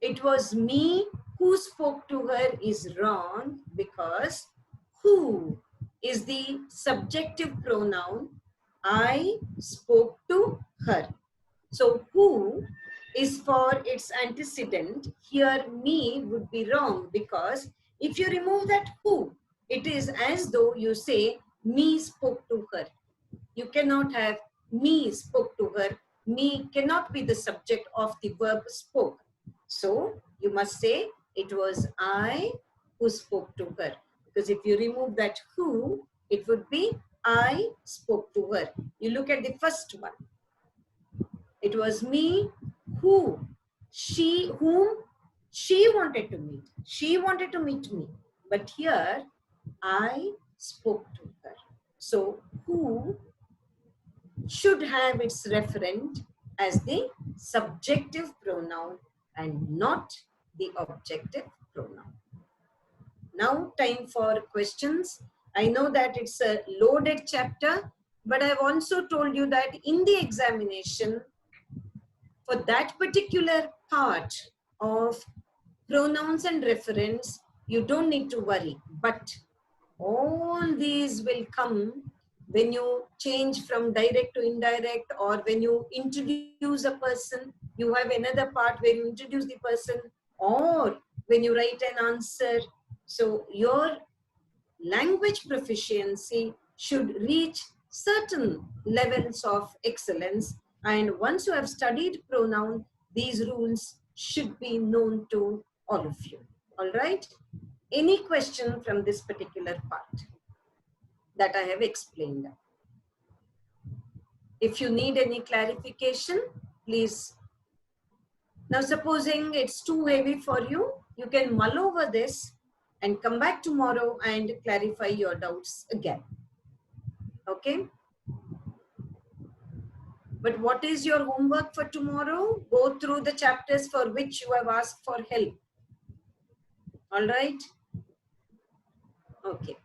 It was me who spoke to her is wrong, because who is the subjective pronoun. I spoke to her. So who is for its antecedent. Here me would be wrong, because if you remove that who, it is as though you say me spoke to her. You cannot have me spoke to her. Me cannot be the subject of the verb spoke. So you must say it was I who spoke to her. Because if you remove that who, it would be I spoke to her. You look at the first one. It was me whom she wanted to meet. She wanted to meet me. But here, I spoke to her. So, who should have its referent as the subjective pronoun and not the objective pronoun. Now, time for questions. I know that it's a loaded chapter, but I've also told you that in the examination, for that particular part of pronouns and referents, you don't need to worry. But all these will come when you change from direct to indirect, or when you introduce a person, you have another part where you introduce the person, or when you write an answer. So your language proficiency should reach certain levels of excellence. And once you have studied pronoun, these rules should be known to all of you. All right? Any question from this particular part that I have explained? If you need any clarification, please. Now, supposing it's too heavy for you, you can mull over this and come back tomorrow and clarify your doubts again. Okay? But what is your homework for tomorrow? Go through the chapters for which you have asked for help. All right? Okay.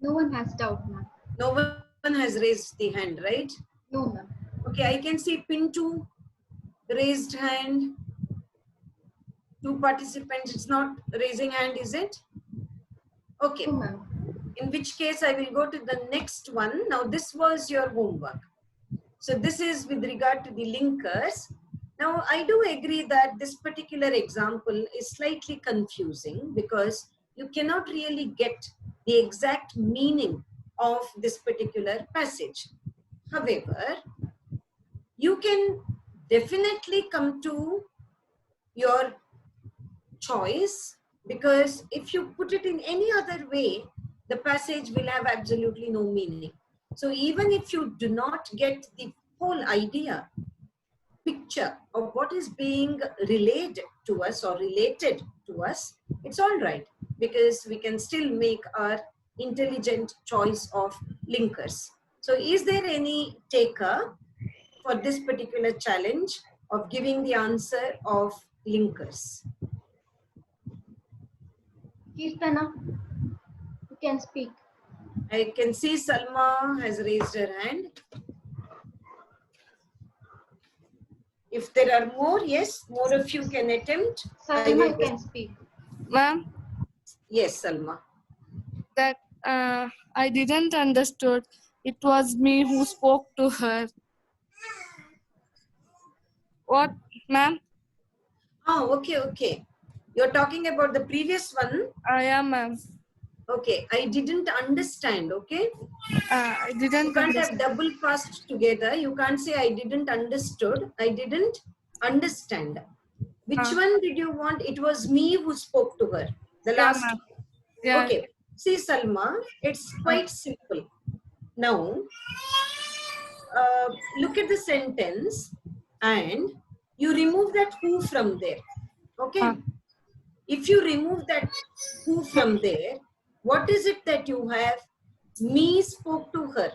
No one has doubt, ma'am. No one has raised the hand, right? No, ma'am. Okay, I can see Pintu raised hand. 2 participants. It's not raising hand, is it? Okay. No, ma'am. In which case, I will go to the next one. Now, this was your homework. So this is with regard to the linkers. Now, I do agree that this particular example is slightly confusing because you cannot really get the exact meaning of this particular passage. However, you can definitely come to your choice, because if you put it in any other way, the passage will have absolutely no meaning. So even if you do not get the whole idea, picture of what is being relayed to us or related to us, it's all right, because we can still make our intelligent choice of linkers. So is there any taker for this particular challenge of giving the answer of linkers? Kirtana, you can speak. I can see Salma has raised her hand. If there are more, yes, more of you can attempt. Salma, you can speak. Ma'am, Yes, Salma. that I didn't understood. It was me who spoke to her. What, ma'am? Oh, okay, okay. You're talking about the previous one? Yeah, ma'am. Okay, I didn't understand, okay? I didn't You can't have understand. double passed together. You can't say I didn't understood. I didn't understand. Which one did you want? It was me who spoke to her. The Yeah, last ma'am. one. Yeah. Okay. See, Salma, it's quite simple. Now, look at the sentence and you remove that who from there. Okay. If you remove that who from there, what is it that you have? Me spoke to her.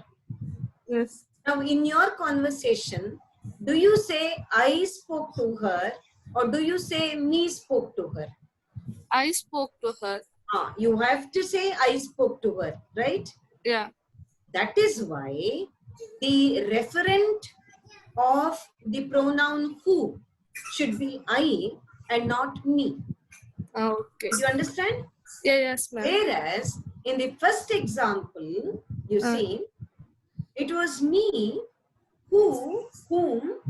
Yes. Now, in your conversation, do you say I spoke to her or do you say me spoke to her? I spoke to her. You have to say I spoke to her, right? Yeah. That is why the referent of the pronoun who should be I and not me. Okay. You understand? Yeah, yes, ma'am. Whereas in the first example, you see, it was me whom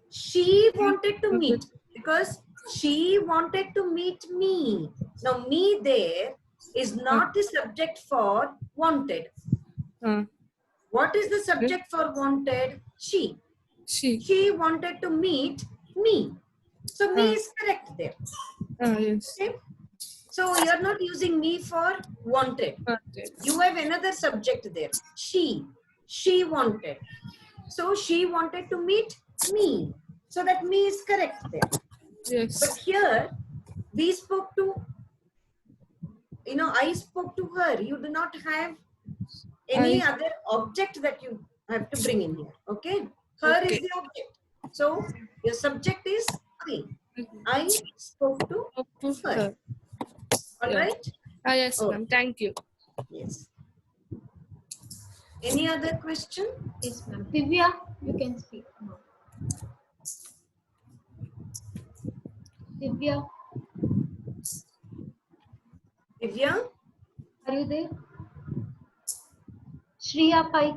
she wanted to meet, because she wanted to meet me. Now, me there is not the subject for wanted. What is the subject for wanted? She. She wanted to meet me. So, me is correct there. Yes. Okay? So, you're not using me for wanted. You have another subject there. She. She wanted. So, she wanted to meet me. So, that me is correct there. Yes. But here, we spoke to, I spoke to her. You do not have any other object that you have to bring in here. Okay? Her is the object. So, your subject is I. I spoke to her. All right? Yes, ma'am. Thank you. Yes. Any other question? Yes, ma'am. Divya, you can speak now. Divya. Divya? Are you there? Shriya Pai.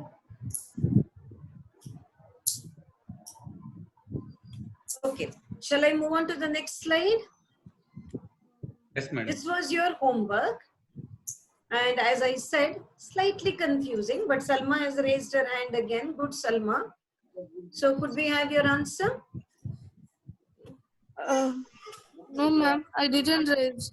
Okay. Shall I move on to the next slide? Yes, madam. This was your homework. And as I said, slightly confusing, but Salma has raised her hand again. Good, Salma. So could we have your answer? No, ma'am. I didn't raise.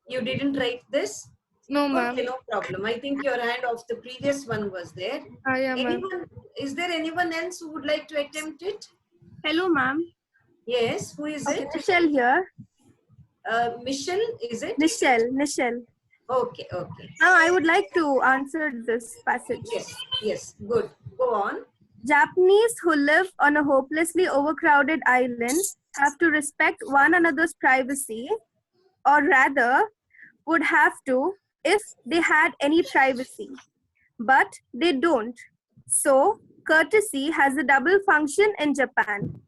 You didn't write this? No, ma'am. Okay, no problem. I think your hand of the previous one was there. Yeah, ma'am. Anyone, is there anyone else who would like to attempt it? Hello, ma'am. Yes, who is it? Michelle here. Michelle, is it? Michelle. Okay, okay. I would like to answer this passage. Yes, good. Go on. Japanese who live on a hopelessly overcrowded island have to respect one another's privacy, or rather, would have to if they had any privacy. But they don't. So, courtesy has a double function in Japan.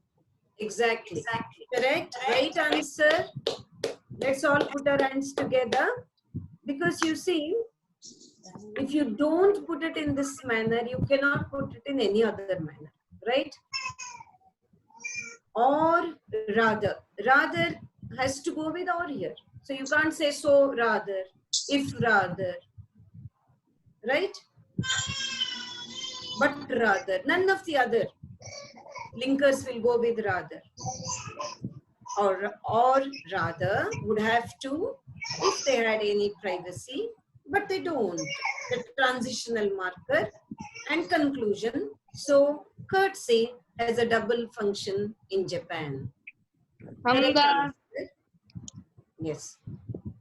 Exactly. Correct. Right answer. Let's all put our hands together. Because you see, if you don't put it in this manner, you cannot put it in any other manner. Right? Or rather. Rather has to go with or here. So you can't say so rather, if rather. Right? But rather. None of the other. linkers will go with rather. Or rather would have to if they had any privacy, but they don't. The transitional marker and conclusion. So courtesy has a double function in Japan. Correct answer. Yes.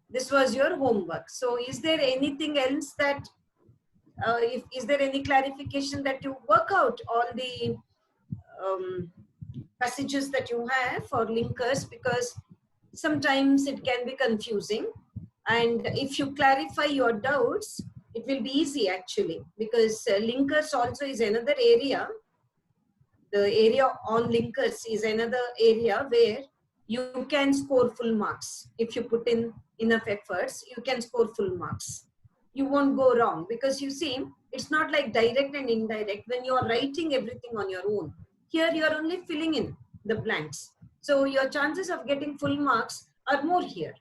This was your homework. So is there anything else that, is there any clarification that you work out all the passages that you have for linkers, because sometimes it can be confusing, and if you clarify your doubts it will be easy actually, because linkers also is another area. The area on linkers is another area where you can score full marks. If you put in enough efforts, you can score full marks. You won't go wrong, because you see, it's not like direct and indirect. When you are writing everything on your own, here you are only filling in the blanks. So your chances of getting full marks are more here.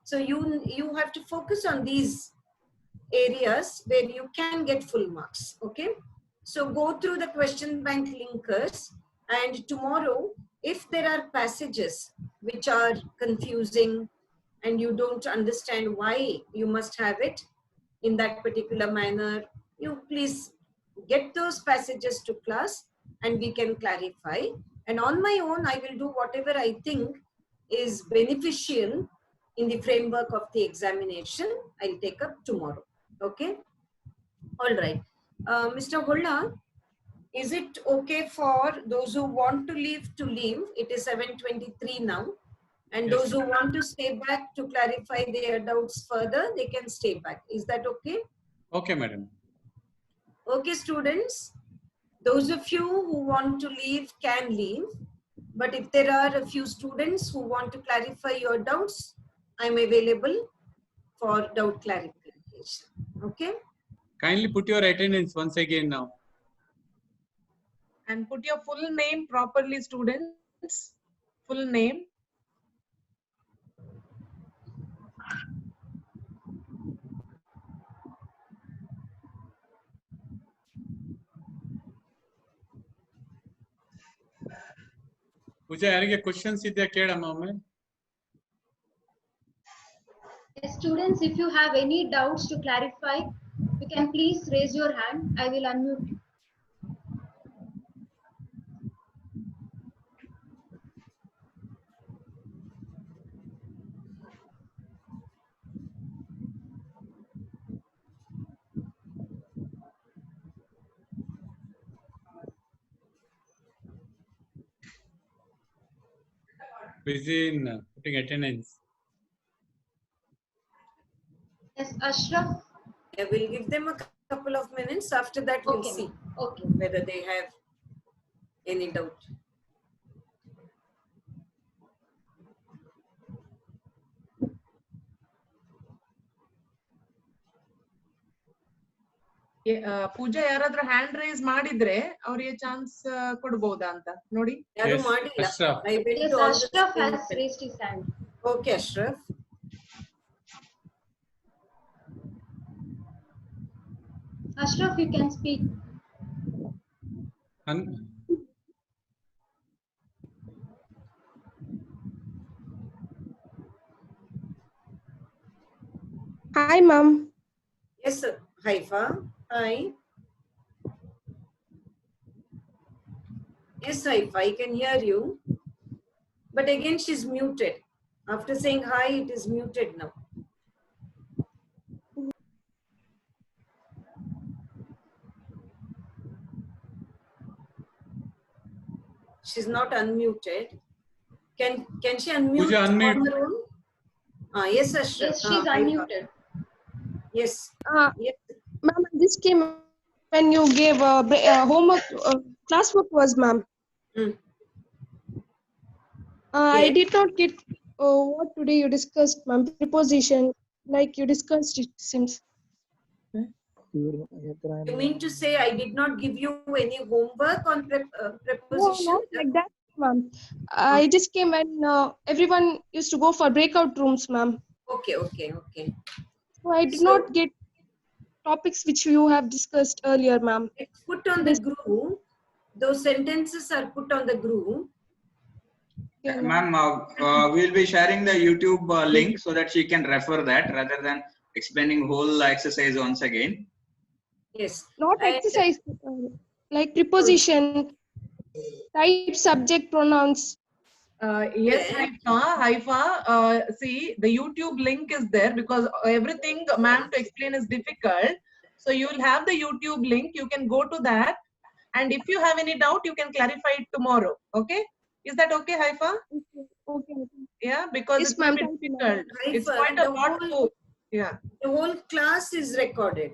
So you have to focus on these areas where you can get full marks. Okay. So go through the question bank linkers, and tomorrow, if there are passages which are confusing and you don't understand why you must have it in that particular manner, you please get those passages to class and we can clarify. And on my own, I will do whatever I think is beneficial in the framework of the examination. I'll take up tomorrow. Okay. All right. Mr. Holla, is it okay for those who want to leave to leave? It is 7:23 now. And Yes. those who want to stay back to clarify their doubts further, they can stay back. Is that okay? Okay, madam. Okay, students. Those of you who want to leave can leave. But if there are a few students who want to clarify your doubts, I'm available for doubt clarification. Okay? Kindly put your attendance once again now. And put your full name properly, students. Full name. Pooja, ಯಾರಿಗೆ questions ಇದೆಯಾ ಕೇಳಮ್ಮ ಒಮ್ಮೆ. Students, if you have any doubts to clarify, you can please raise your hand. I will unmute you. Busy in putting attendance. Yes, Ashraf. I will give them a couple of minutes. After that, we'll Okay, see okay. whether they have any doubt. ಪೂಜಾ ಯಾರಾದ್ರೂ hand raise ಮಾಡಿದ್ರೆ ಅವ್ರಿಗೆ chance ಕೊಡ್ಬೋದಾ ಅಂತ ನೋಡಿ. ಯಾರು ಮಾಡಿಲ್ಲ. I went Yes, to all the Ashraf has screens. raised his hand. Okay, Ashraf. Ashraf, you can speak. Hi, ma'am. Yes, sir. Haifa. Hi. Yes, Haifa, I can hear you. But again, she's muted. After saying hi, it is muted now. She's not unmuted. Can she unmute Pooja, unmute. on her own? Yes, Ashraf. Yes, she's unmuted. Yes. Yes. Ma'am, this came when you gave homework, classwork was, ma'am. I Yes. did not get what today you discussed, ma'am. Preposition, like you discussed, it seems. You mean to say I did not give you any homework on preposition? No, not like that, ma'am. I just came when everyone used to go for breakout rooms, ma'am. Okay. So I did not get topics which you have discussed earlier, ma'am. It's put on the group. those sentences are put on the group. Ma'am, we'll be sharing the YouTube link so that she can refer that rather than explaining whole exercise once again. Yes. Not exercise, like preposition, type, subject, pronouns. Yes, Haifa. See, the YouTube link is there because everything, ma'am, to explain is difficult. So you will have the YouTube link. You can go to that. And if you have any doubt, you can clarify it tomorrow. Okay? Is that okay, Haifa? Okay. Yeah, because Yes, it's a bit ma'am. difficult. It's Haifa, quite a lot to, yeah. The whole class is recorded.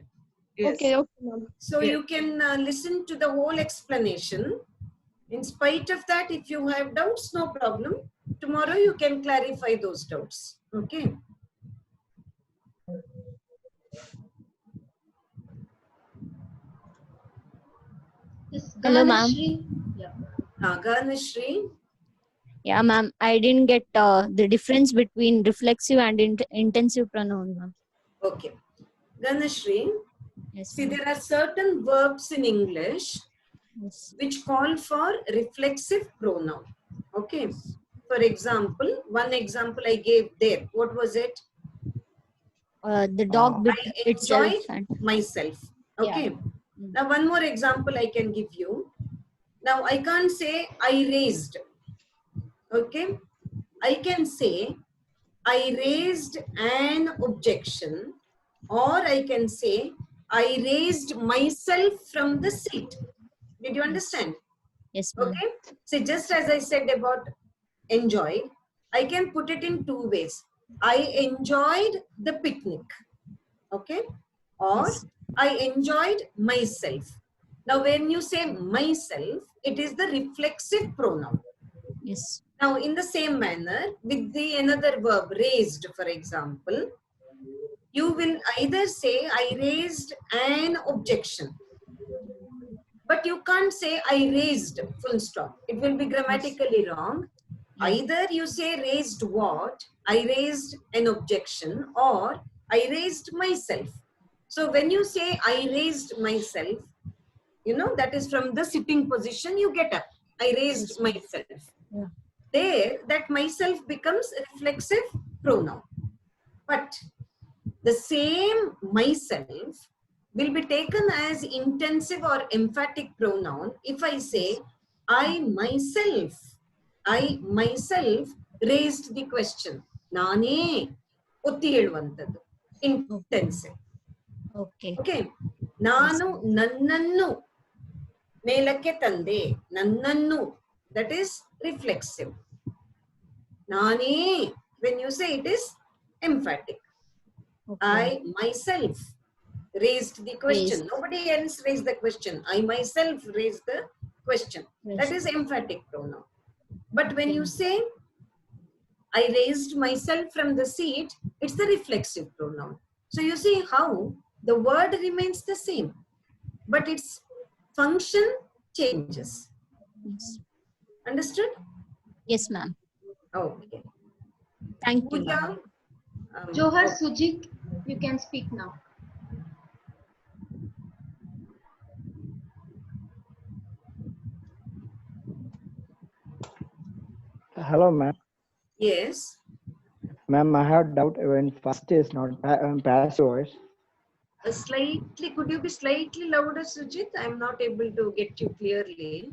Yes. Okay, ma'am. So Yes. you can listen to the whole explanation. In spite of that, if you have doubts, no problem. Tomorrow you can clarify those doubts. Okay. Hello, ma'am. Ganashri. Yeah, ma'am. I didn't get the difference between reflexive and intensive pronoun, ma'am. Okay. Ganashri. Yes, See, there are certain verbs in English which call for reflexive pronoun. Okay. For example, one example I gave there. What was it? The dog bit I itself. enjoyed And myself. Okay. Yeah. Now, one more example I can give you. Now, I can't say I raised. Okay. I can say I raised an objection, or I can say I raised myself from the seat. Did you understand? Yes, ma'am. Okay. So just as I said about enjoyed, I can put it in two ways. I enjoyed the picnic. Okay. Or I enjoyed myself. Now, when you say myself, it is the reflexive pronoun. Yes. Now, in the same manner, with the another verb, raised, for example, you will either say, I raised an objection. But you can't say, I raised, full stop. It will be grammatically wrong. Either you say raised what, I raised an objection, or I raised myself. So when you say, I raised myself, you know, that is from the sitting position, you get up. I raised myself. Yeah. There, that myself becomes a reflexive pronoun. But the same myself will be taken as intensive or emphatic pronoun if I say, I myself raised the question. Nane otti heluvantadu. Intensive. Okay. Okay. Nanu nannannu melake tande. Nannannu. That is reflexive. Nane, when you say it is emphatic. Okay. I myself raised the question. Raised. Nobody else raised the question. I myself raised the question. Yes. That is emphatic pronoun. But when you say, I raised myself from the seat, it's the reflexive pronoun. So you see how the word remains the same, but its function changes. Yes. Understood? Yes, ma'am. Okay. Thank you, Pooja, ma'am. Johar Sujit, you can speak now. Hello, ma'am. Yes. Ma'am, I have doubt when first is not passive voice. Slightly, could you be slightly louder, Sujit? I'm not able to get you clearly.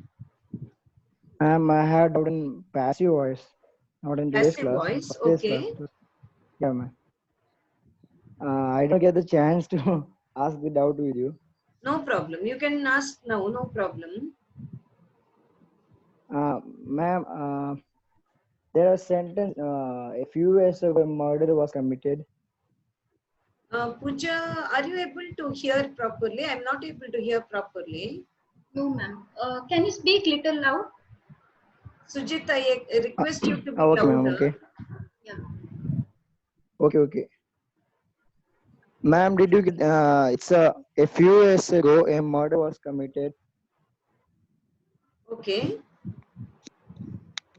Ma'am, I have doubt in passive voice, not in today's Passive class. voice, Today's okay. class. Yeah, ma'am. I don't get the chance to ask the doubt with you. No problem. You can ask now, no problem. Ma'am, there are sentence, a few years ago, a murder was committed. Pooja, are you able to hear properly? I'm not able to hear properly. No, ma'am. Can you speak little loud? Sujit, I request you to be Okay, ma'am, louder. okay. Yeah. Okay. Ma'am, did you get, it's a few years ago, a murder was committed. Okay.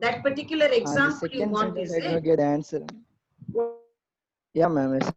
That particular The example you second want sentence, is I did not it? get the answer. Yeah, ma'am. Yes.